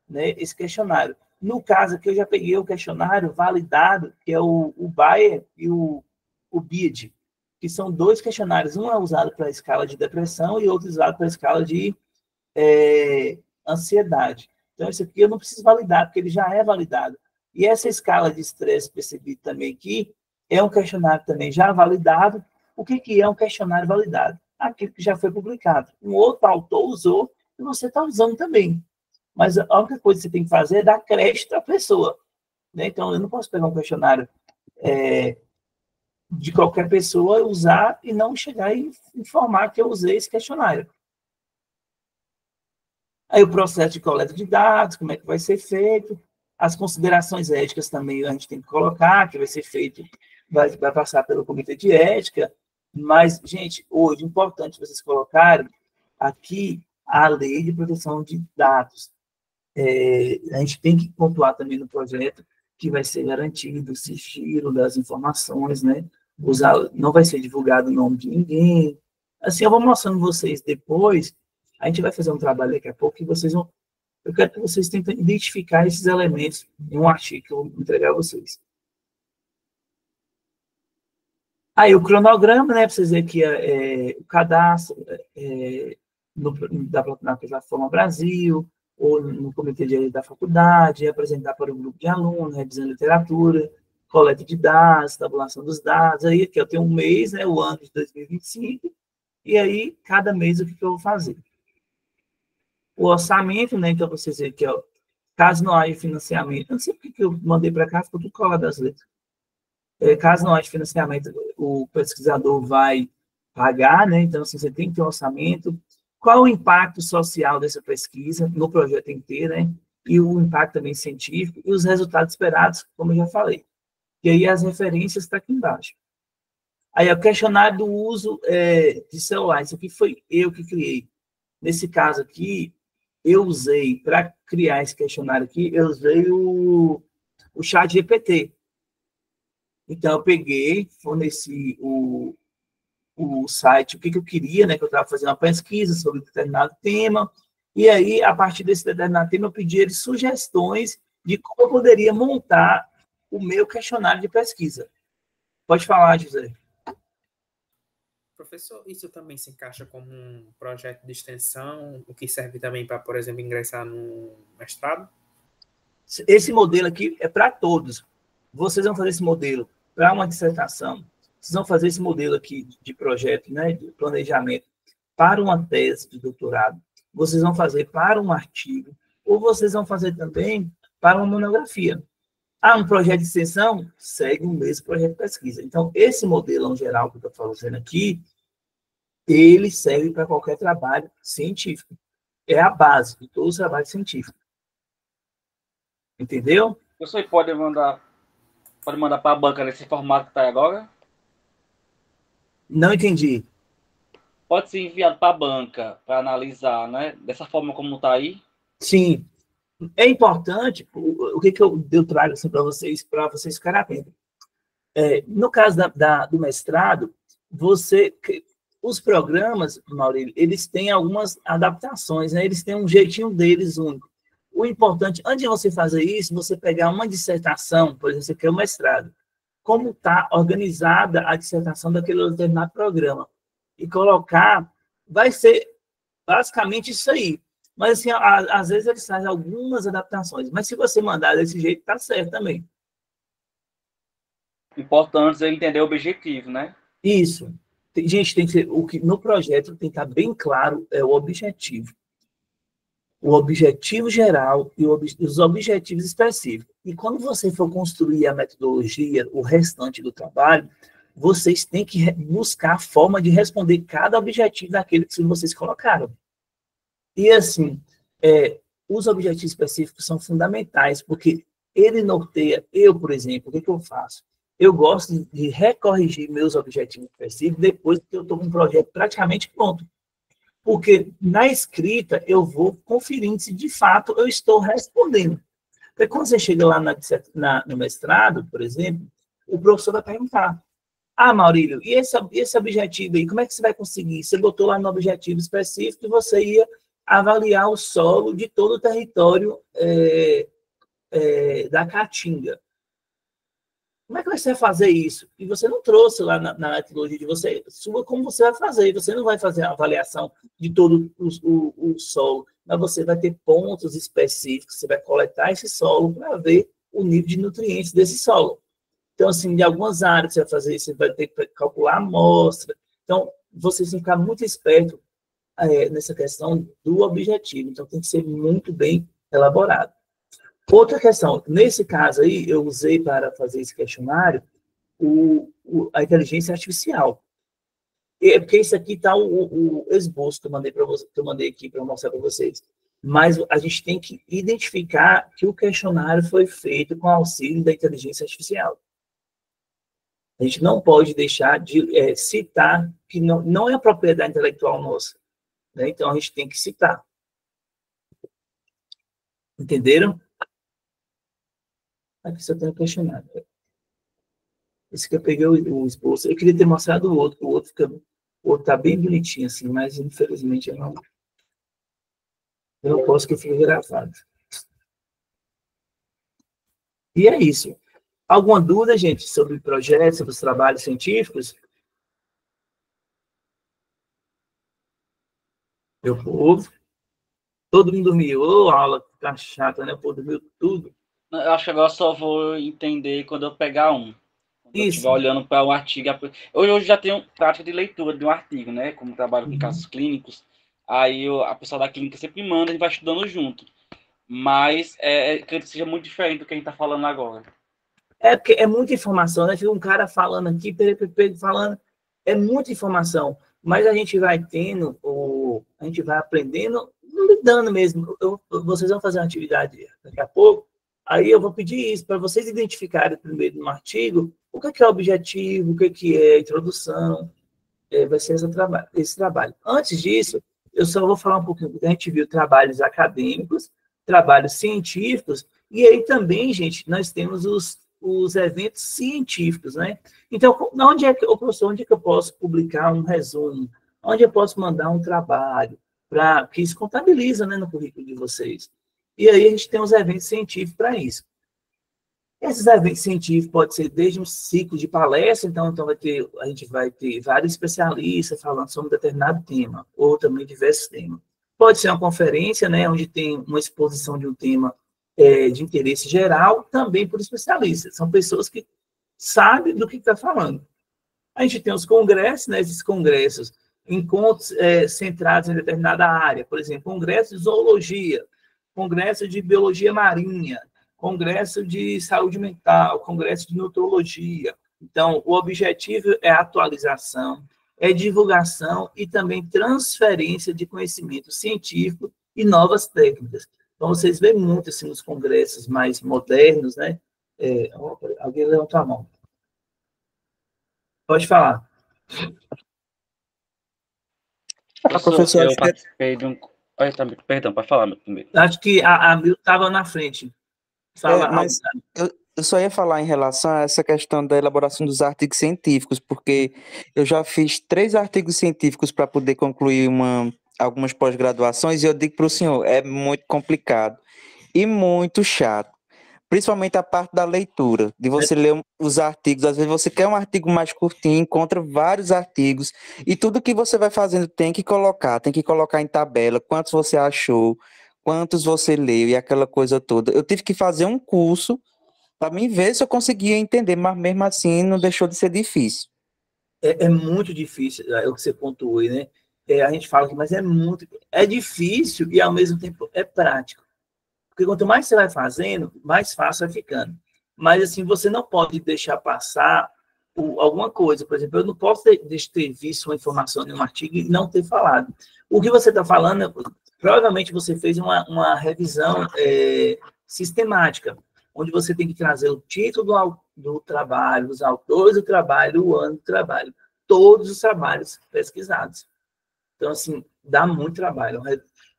né, esse questionário. No caso aqui, eu já peguei o questionário validado, que é o Bayer e o BID, que são 2 questionários. Um é usado para a escala de depressão e outro é usado para a escala de ansiedade. Então, esse aqui eu não preciso validar, porque ele já é validado. E essa escala de estresse percebido também aqui é um questionário também já validado. O que é um questionário validado? Aquilo que já foi publicado. Um outro autor usou e você está usando também. Mas a única coisa que você tem que fazer é dar crédito à pessoa, né? Então, eu não posso pegar um questionário de qualquer pessoa, usar e não chegar e informar que eu usei esse questionário. Aí o processo de coleta de dados, como é que vai ser feito, as considerações éticas também a gente tem que colocar, que vai ser feito, vai passar pelo comitê de ética, mas, gente, hoje, importante vocês colocarem aqui a lei de proteção de dados. A gente tem que pontuar também no projeto que vai ser garantido o sigilo das informações, né? Não vai ser divulgado o nome de ninguém. Assim, eu vou mostrando vocês depois, a gente vai fazer um trabalho daqui a pouco que vocês vão... Eu quero que vocês tentem identificar esses elementos em um artigo que eu vou entregar a vocês. Aí, o cronograma, né? Para vocês verem que o cadastro na plataforma Brasil, ou no comitê de direito da faculdade, apresentar para o grupo de alunos, revisando literatura, coleta de dados, tabulação dos dados. Aí, aqui eu tenho um mês, né, o ano de 2025, e aí, cada mês, o que eu vou fazer? O orçamento, né, então, vocês verem que, ó, caso não haja financiamento, eu não sei porque que eu mandei para cá, ficou tudo colado das letras. Caso não haja financiamento, o pesquisador vai pagar, né, então, assim, você tem que ter um orçamento. Qual o impacto social dessa pesquisa no projeto inteiro, né? E o impacto também científico e os resultados esperados, como eu já falei. E aí as referências estão aqui embaixo. Aí o questionário do uso de celular, isso aqui foi eu que criei. Nesse caso aqui, eu usei, para criar esse questionário aqui, eu usei o ChatGPT. Então, eu peguei, forneci o site, o que eu queria, né, que eu estava fazendo uma pesquisa sobre determinado tema, e aí, a partir desse determinado tema, eu pedi a ele sugestões de como eu poderia montar o meu questionário de pesquisa. Pode falar, José. Professor, isso também se encaixa como um projeto de extensão, o que serve também para, por exemplo, ingressar no mestrado? Esse modelo aqui é para todos. Vocês vão fazer esse modelo para uma dissertação, vocês vão fazer esse modelo aqui de projeto, né, de planejamento, para uma tese de doutorado, vocês vão fazer para um artigo, ou vocês vão fazer também para uma monografia. Um projeto de extensão segue o mesmo projeto de pesquisa. Então, esse modelão geral que eu estou fazendo aqui, ele serve para qualquer trabalho científico. É a base de todos os trabalhos científicos. Entendeu? Você pode mandar para a banca nesse formato que está agora? Não entendi. Pode ser enviado para a banca para analisar, né? Dessa forma como está aí? Sim. É importante, o que eu trago assim, para vocês ficarem atentos. No caso do mestrado, os programas, Maurílio, eles têm algumas adaptações, né? Eles têm um jeitinho deles único. O importante, antes de você fazer isso, você pegar uma dissertação, por exemplo, você quer um mestrado, como está organizada a dissertação daquele determinado programa, e colocar, vai ser basicamente isso aí. Mas, assim, às vezes eles fazem algumas adaptações. Mas se você mandar desse jeito, tá certo também. Importante é entender o objetivo, né? Isso. Gente, tem que ser, no projeto tem que estar bem claro o objetivo. O objetivo geral e os objetivos específicos. E quando você for construir a metodologia, o restante do trabalho, vocês têm que buscar a forma de responder cada objetivo daquele que vocês colocaram. E, assim, os objetivos específicos são fundamentais, porque ele norteia, por exemplo, o que eu faço? eu gosto de recorrigir meus objetivos específicos depois que eu estou com um projeto praticamente pronto. Porque na escrita eu vou conferindo se de fato eu estou respondendo. Porque quando você chega lá no mestrado, por exemplo, o professor vai perguntar: ah, Maurílio, e esse objetivo aí, como é que você vai conseguir? Você botou lá no objetivo específico e você ia avaliar o solo de todo o território da Caatinga. Como é que você vai fazer isso? E você não trouxe lá na metodologia de você, como você vai fazer. Você não vai fazer a avaliação de todo o solo, mas você vai ter pontos específicos, você vai coletar esse solo para ver o nível de nutrientes desse solo. Então, assim, de algumas áreas você vai fazer isso, você vai ter que calcular a amostra. Então, vocês têm que ficar muito espertos nessa questão do objetivo. Então, tem que ser muito bem elaborado. Outra questão, nesse caso aí, eu usei para fazer esse questionário a inteligência artificial. Porque isso aqui está o esboço que eu mandei aqui para mostrar para vocês. Mas a gente tem que identificar que o questionário foi feito com auxílio da inteligência artificial. A gente não pode deixar de citar que não é a propriedade intelectual nossa. Né? Então, a gente tem que citar. Entenderam? Aqui só tem um questionário. Esse que eu peguei o esboço. Eu queria ter mostrado o outro. O outro está bem bonitinho, assim, mas infelizmente eu não posso, que eu fique gravado. E é isso. Alguma dúvida, gente, sobre o projeto, sobre os trabalhos científicos? Meu povo. Todo mundo dormiu. A aula fica chata, né? O povo dormiu tudo. Eu acho que agora só vou entender quando eu pegar um. Quando eu estiver olhando para um artigo. Hoje já tenho prática de leitura de um artigo, né? Como trabalho com casos clínicos. Aí a pessoa da clínica sempre me manda, a gente vai estudando junto. Mas creio que seja muito diferente do que a gente está falando agora. Porque é muita informação, né? Fica um cara falando aqui, falando. É muita informação. Mas a gente vai tendo, a gente vai aprendendo, lidando mesmo. Vocês vão fazer uma atividade daqui a pouco. Aí eu vou pedir isso, para vocês identificarem primeiro no artigo o que é o objetivo, o que é a introdução, vai ser esse trabalho. Antes disso, eu só vou falar um pouquinho, porque a gente viu trabalhos acadêmicos, trabalhos científicos, e aí também, gente, nós temos os eventos científicos, né? Então, professor, onde é que eu posso publicar um resumo? Onde eu posso mandar um trabalho? Porque isso contabiliza, né, no currículo de vocês. E aí a gente tem os eventos científicos para isso. Esses eventos científicos podem ser desde um ciclo de palestra, então a gente vai ter vários especialistas falando sobre um determinado tema, ou também diversos temas. Pode ser uma conferência, né, onde tem uma exposição de um tema de interesse geral, também por especialistas. São pessoas que sabem do que está falando. A gente tem os congressos, né, esses congressos, encontros centrados em determinada área. Por exemplo, congresso de zoologia, congresso de biologia marinha, congresso de saúde mental, congresso de nutrologia. Então, o objetivo é a atualização, é divulgação e também transferência de conhecimento científico e novas técnicas. Então, vocês veem muito assim, nos congressos mais modernos, né? Alguém levantou a mão. Pode falar. Professor, eu participei de um... Perdão, pode falar, meu primeiro. Acho que a Mil estava na frente. Mas eu só ia falar em relação a essa questão da elaboração dos artigos científicos, porque eu já fiz 3 artigos científicos para poder concluir algumas pós-graduações, e eu digo para o senhor, é muito complicado e muito chato. Principalmente a parte da leitura, de você ler os artigos. Às vezes você quer um artigo mais curtinho, encontra vários artigos, e tudo que você vai fazendo tem que colocar em tabela, quantos você achou, quantos você leu, e aquela coisa toda. Eu tive que fazer um curso para mim ver se eu conseguia entender, mas mesmo assim não deixou de ser difícil. É muito difícil, é o que você pontuou aí, né? A gente fala que, mas é difícil e ao mesmo tempo é prático. Porque quanto mais você vai fazendo, mais fácil vai ficando. Mas, assim, você não pode deixar passar alguma coisa. Por exemplo, eu não posso ter visto uma informação em um artigo e não ter falado. O que você está falando, provavelmente você fez uma revisão sistemática. onde você tem que trazer o título do trabalho, os autores do trabalho, o ano do trabalho, todos os trabalhos pesquisados. Então, assim, dá muito trabalho.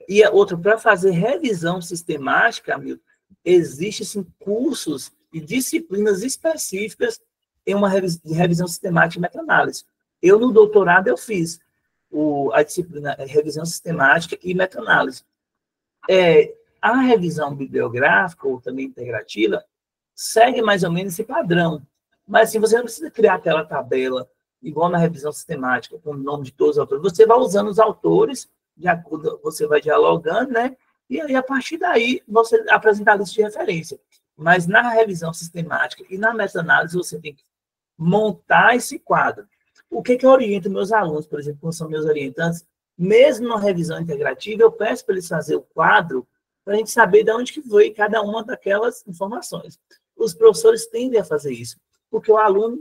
E a outra, para fazer revisão sistemática, Hamilton, existem assim, cursos e disciplinas específicas em uma revisão sistemática e meta-análise. Eu, no doutorado, eu fiz a disciplina revisão sistemática e meta-análise. A revisão bibliográfica, ou também integrativa, segue mais ou menos esse padrão. Mas, assim, você não precisa criar aquela tabela, igual na revisão sistemática, com o nome de todos os autores. Você vai usando os autores, de acordo, você vai dialogando, né? E aí, a partir daí, você apresenta a lista de referência. Mas na revisão sistemática e na meta-análise, você tem que montar esse quadro. O que eu oriento meus alunos, por exemplo, quando são meus orientantes, mesmo na revisão integrativa, eu peço para eles fazerem o quadro para a gente saber de onde que veio cada uma daquelas informações. Os professores tendem a fazer isso, porque o aluno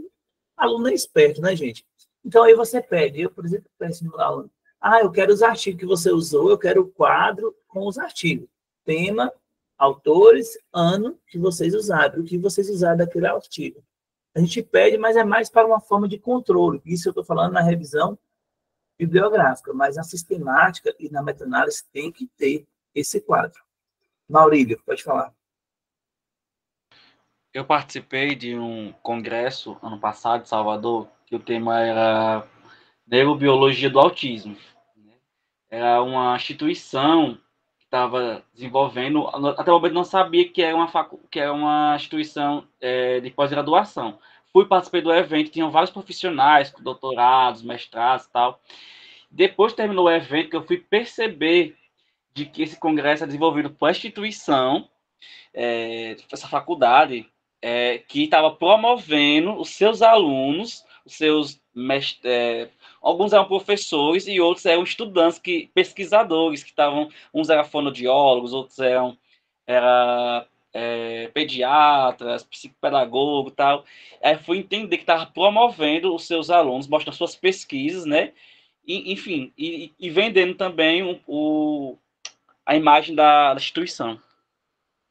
é esperto, né, gente? Então, aí você pede, eu, por exemplo, peço no aluno, eu quero os artigos que você usou, eu quero o quadro com os artigos. Tema, autores, ano que vocês usaram, o que vocês usaram daquele artigo. A gente pede, mas é mais para uma forma de controle. Isso eu estou falando na revisão bibliográfica, mas na sistemática e na meta-análise tem que ter esse quadro. Maurílio, pode falar. Eu participei de um congresso ano passado em Salvador, que o tema era Neurobiologia do Autismo. Era uma instituição que estava desenvolvendo, até o momento não sabia que era uma instituição de pós-graduação. Participei do evento, tinham vários profissionais, com doutorados, mestrados e tal. Depois terminou o evento, que eu fui perceber de que esse congresso é desenvolvido por instituição, essa faculdade, que estava promovendo os seus alunos, os seus alguns eram professores e outros eram estudantes, pesquisadores, que estavam, uns eram fonoaudiólogos, outros eram pediatras, psicopedagogos e tal. Aí fui entender que estava promovendo os seus alunos, mostrando suas pesquisas, né? E, enfim, e vendendo também a imagem da instituição.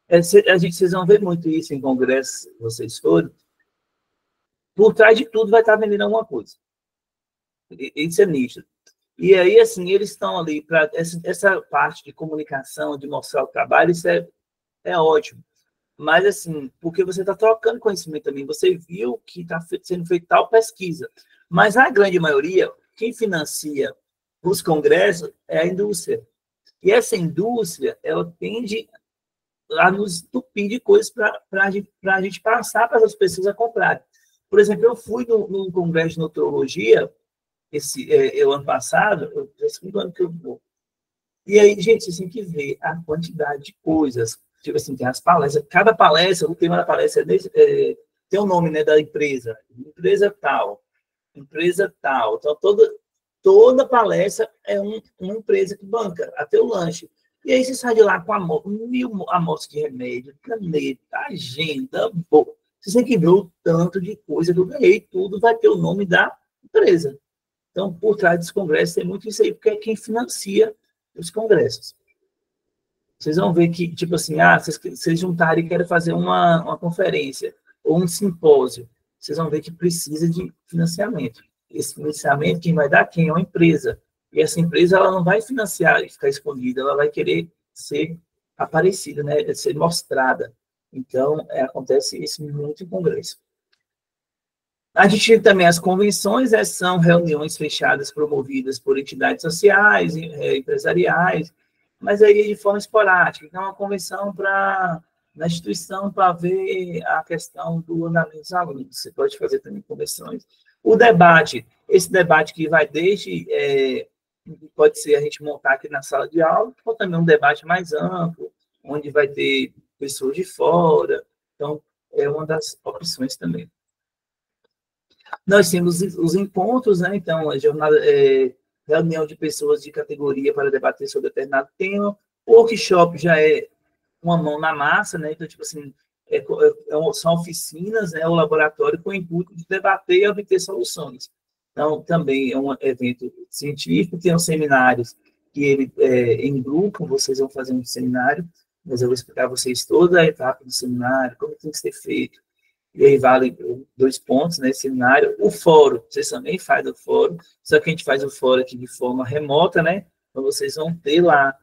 Vocês vão ver muito isso em congressos, vocês forem. Por trás de tudo vai estar vendendo alguma coisa. Isso é nítido. E aí, assim, eles estão ali para essa parte de comunicação, de mostrar o trabalho, isso é ótimo. Mas, assim, porque você está trocando conhecimento também, você viu que está sendo feita tal pesquisa. Mas a grande maioria, quem financia os congressos é a indústria. E essa indústria, ela tende a nos entupir de coisas para a gente passar para as pessoas a comprarem. Por exemplo, eu fui num congresso de nutrologia, ano passado, é o segundo ano que eu vou. E aí, gente, vocês têm que ver a quantidade de coisas. Tipo assim, tem as palestras, cada palestra, o tema da palestra tem o nome, né, da empresa. Empresa tal. Então, toda palestra é uma empresa que banca, até o lanche. E aí você sai de lá com 1000 amostras de remédio, caneta, agenda, Você tem que ver o tanto de coisa que eu ganhei, tudo vai ter o nome da empresa. Então, por trás desse congresso tem muito isso aí, porque é quem financia os congressos. Vocês vão ver que, tipo assim, vocês juntarem e querem fazer uma conferência ou um simpósio, vocês vão ver que precisa de financiamento. Esse financiamento, quem vai dar quem? É uma empresa. E essa empresa, ela não vai financiar e ficar escondida, ela vai querer ser aparecida, né? Ser mostrada. Então, acontece isso muito em congresso. A gente tem também as convenções, são reuniões fechadas promovidas por entidades sociais, empresariais, mas aí de forma esporádica. Então, uma convenção na instituição para ver a questão do andamento dos alunos. Você pode fazer também convenções. O debate, esse debate que vai pode ser a gente montar aqui na sala de aula, ou também um debate mais amplo, onde vai ter pessoas de fora. Então, é uma das opções também. Nós temos os encontros, né? Então, a jornada, reunião de pessoas de categoria para debater sobre determinado tema. O workshop já é uma mão na massa, né? Então, tipo assim, são oficinas, né? O laboratório com o intuito de debater e obter soluções. Então, também é um evento científico, tem os seminários que em grupo, vocês vão fazer um seminário, mas eu vou explicar a vocês toda a etapa do seminário, como tem que ser feito. E aí vale 2 pontos, né? Seminário. O fórum, vocês também fazem o fórum, só que a gente faz o fórum aqui de forma remota, né? Então vocês vão ter lá,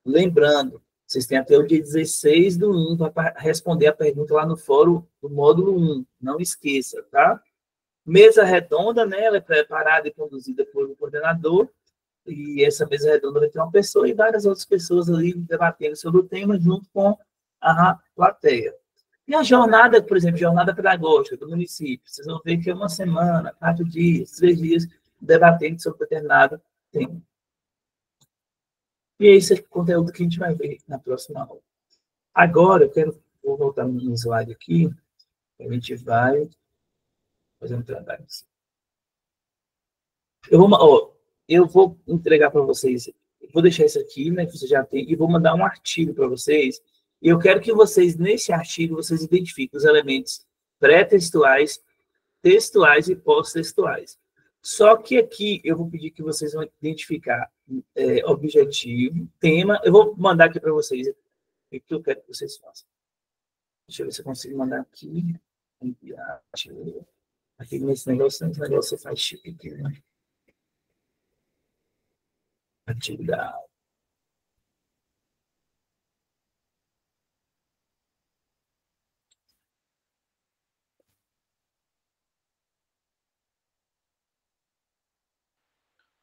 lembrando, vocês têm até o dia 16/1 para responder a pergunta lá no fórum do módulo 1. Não esqueça, tá? Mesa redonda, né? Ela é preparada e conduzida por um coordenador. E essa mesa redonda vai ter uma pessoa e várias outras pessoas ali debatendo sobre o tema junto com a plateia. E a jornada, por exemplo, jornada pedagógica do município, vocês vão ver que é uma semana, 4 dias, 3 dias, debatendo sobre determinado tema. E esse é o conteúdo que a gente vai ver na próxima aula. Agora, vou voltar no slide aqui, a gente vai fazer um trabalho. Eu vou entregar para vocês, vou deixar isso aqui, né, que você já tem, e vou mandar um artigo para vocês. E eu quero que vocês, nesse artigo, vocês identifiquem os elementos pré-textuais, textuais e pós-textuais. Só que aqui eu vou pedir que vocês vão identificar objetivo, tema. Eu vou mandar aqui para vocês o que eu quero que vocês façam. Deixa eu ver se eu consigo mandar aqui. Enviar. Aqui nesse negócio você faz chip aqui, né? Atividade.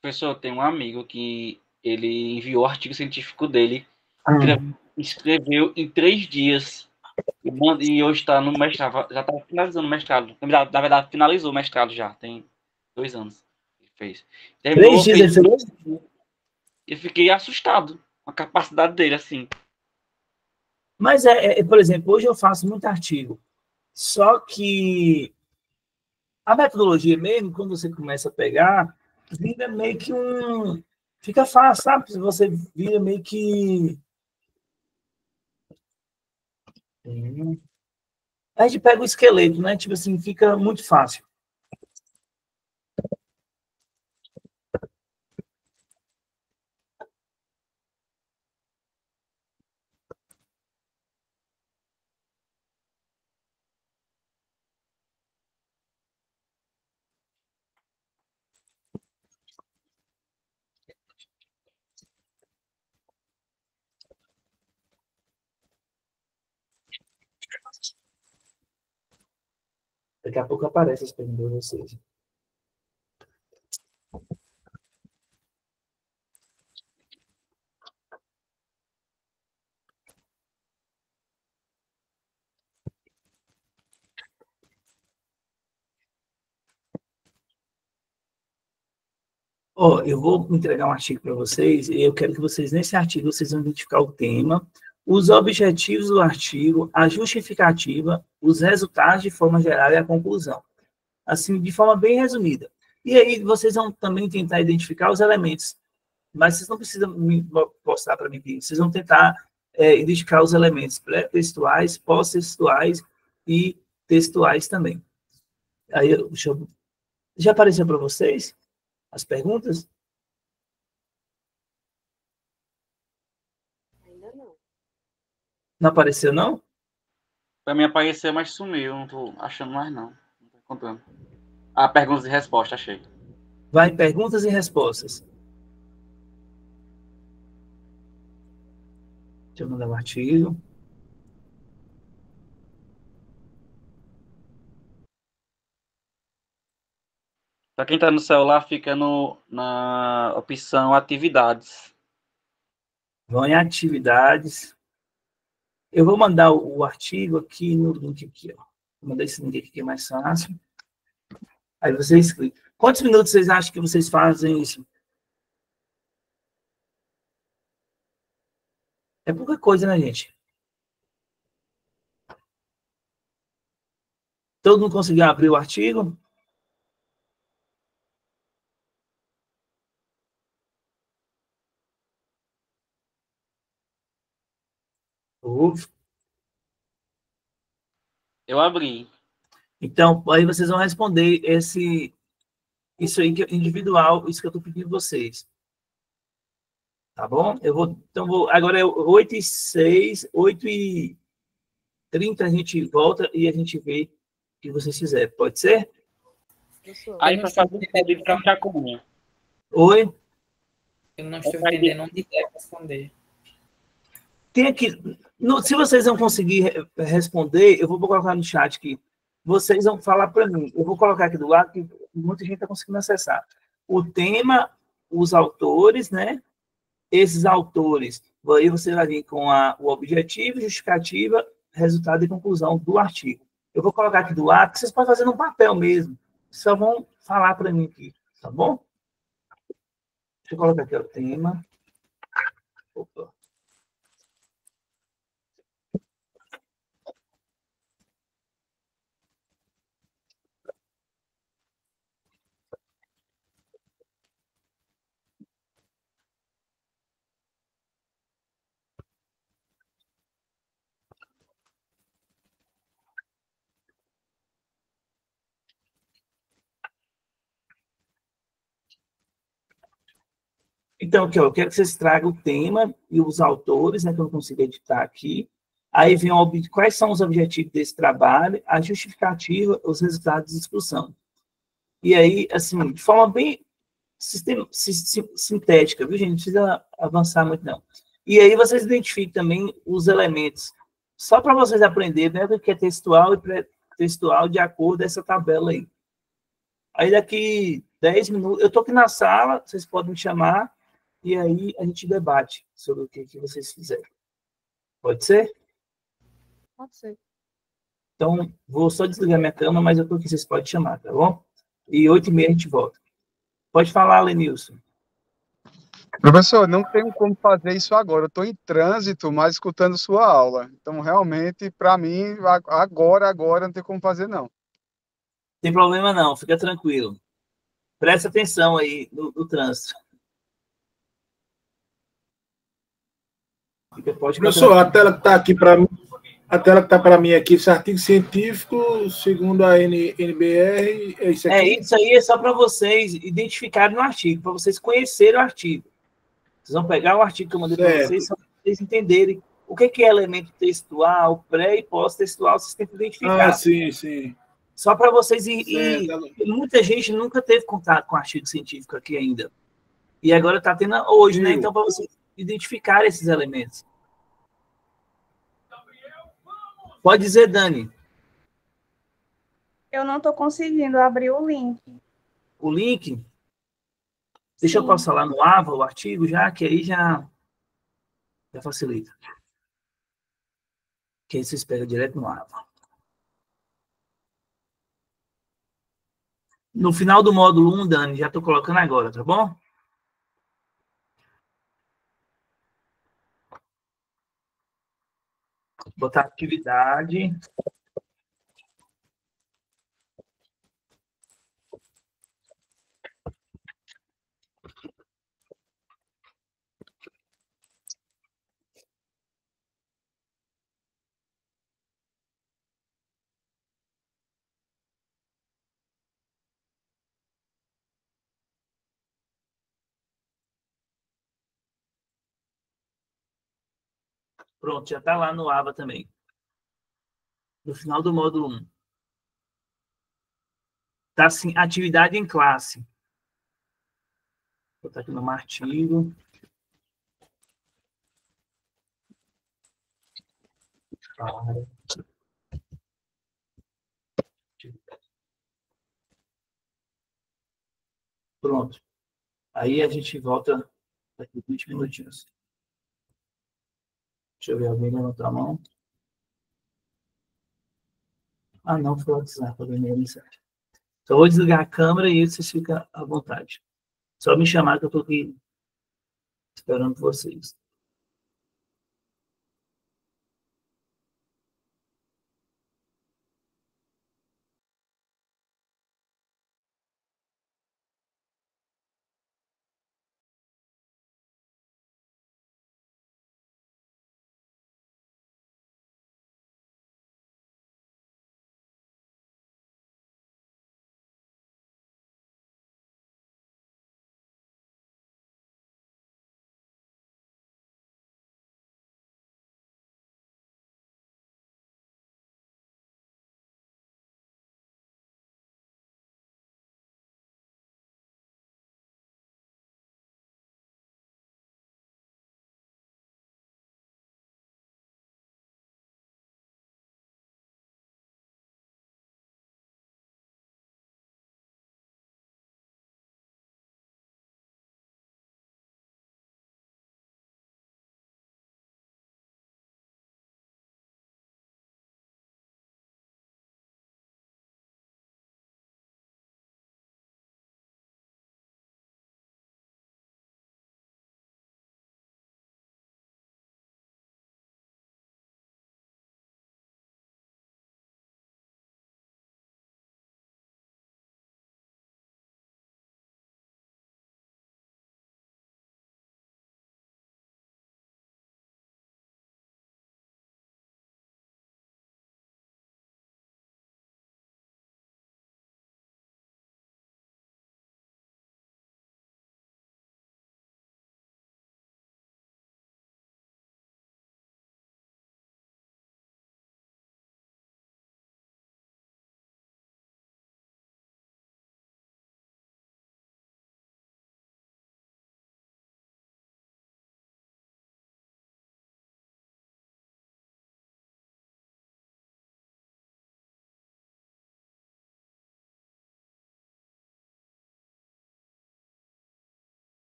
Professor, tem um amigo que ele enviou o artigo científico dele, escreveu em 3 dias, e hoje está no mestrado, já está finalizando o mestrado. Na verdade, finalizou o mestrado já, tem 2 anos que ele fez. Terminou, 3 dias eu fiquei assustado com a capacidade dele, assim. Mas, por exemplo, hoje eu faço muito artigo, só que a metodologia mesmo, quando você começa a pegar, vira meio que fica fácil, sabe? Você vira meio que... A gente pega o esqueleto, né? Tipo assim, fica muito fácil. Daqui a pouco aparece as perguntas de vocês. Eu vou entregar um artigo para vocês e eu quero que vocês, nesse artigo, vocês vão identificar o tema, os objetivos do artigo, a justificativa, os resultados de forma geral e a conclusão. Assim, de forma bem resumida. E aí, vocês vão também tentar identificar os elementos, mas vocês não precisam me postar para mim, vocês vão tentar identificar os elementos pré-textuais, pós-textuais e textuais também. Aí, já apareceu para vocês as perguntas? Ainda não. Não apareceu, não? Para mim apareceu, mas sumiu. Não tô achando mais, não. Não tô encontrando. Perguntas e respostas, achei. Vai, perguntas e respostas. Deixa eu mandar um artigo. Para quem está no celular, fica na opção atividades. Vão em atividades. Eu vou mandar o artigo aqui no link aqui, ó. Vou mandar esse link aqui que é mais fácil. Aí vocês clicam. Quantos minutos vocês acham que vocês fazem isso? É pouca coisa, né, gente? Todo mundo conseguiu abrir o artigo? Eu abri. Então, aí vocês vão responder isso aí que é individual, isso que eu estou pedindo vocês. Tá bom? Agora é 8h06, 8h30 a gente volta e a gente vê o que vocês fizerem. Pode ser? Aí para fazer o pedido para ficar com Oi? Eu não estou entendendo onde deve responder. Tem aqui. Se vocês não conseguir responder, eu vou colocar no chat aqui. Vocês vão falar para mim. Eu vou colocar aqui do lado que muita gente está conseguindo acessar. O tema, os autores, né? Esses autores. Aí você vai vir com o objetivo, justificativa, resultado e conclusão do artigo. Eu vou colocar aqui do lado, que vocês podem fazer no papel mesmo. Só vão falar para mim aqui, tá bom? Deixa eu colocar aqui o tema. Opa. Então, aqui, ó, eu quero que vocês tragam o tema e os autores, né, que eu não consigo editar aqui. Aí vem quais são os objetivos desse trabalho, a justificativa, os resultados de discussão. E aí, assim, de forma bem sintética, viu, gente? Não precisa avançar muito, não. E aí vocês identificam também os elementos, só para vocês aprenderem, né, do que é textual e pré-textual de acordo com essa tabela aí. Aí daqui 10 minutos, eu estou aqui na sala, vocês podem me chamar, e aí a gente debate sobre o que vocês fizerem. Pode ser? Pode ser. Então, vou só desligar minha câmera, mas eu estou aqui, vocês podem chamar, tá bom? E 8h30 a gente volta. Pode falar, Lenilson. Professor, não tenho como fazer isso agora. Eu estou em trânsito, mas escutando sua aula. Então, realmente, para mim, agora não tem como fazer, não. Tem problema não, fica tranquilo. Presta atenção aí no trânsito. Professor, a tela que está aqui para mim, aqui, esse artigo científico, segundo a NBR, é isso aqui? Isso aí é só para vocês identificarem no artigo, para vocês conhecerem o artigo. Vocês vão pegar o artigo que eu mandei para vocês, só para vocês entenderem o que é elemento textual, pré e pós-textual, vocês têm que identificar. Ah, sim, sim. Só para vocês muita gente nunca teve contato com artigo científico aqui ainda. E agora está tendo hoje, né? Então, para vocês identificarem esses elementos. Pode dizer, Dani. Eu não estou conseguindo abrir o link. O link? Deixa eu passar lá no AVA, o artigo, já, que aí já facilita. Que aí vocês pegam direto no AVA. No final do módulo 1, Dani, já estou colocando agora, tá bom? Vou botar atividade. Pronto, já está lá no AVA também. No final do módulo 1. Está assim, atividade em classe. Vou botar aqui no artigo. Pronto. Aí a gente volta daqui 20 minutinhos. Deixa eu ver alguém levantar a mão. Ah, não, foi o WhatsApp, eu ganhei a mensagem. Então, eu vou desligar a câmera e aí vocês ficam à vontade. Só me chamar que eu estou aqui esperando vocês.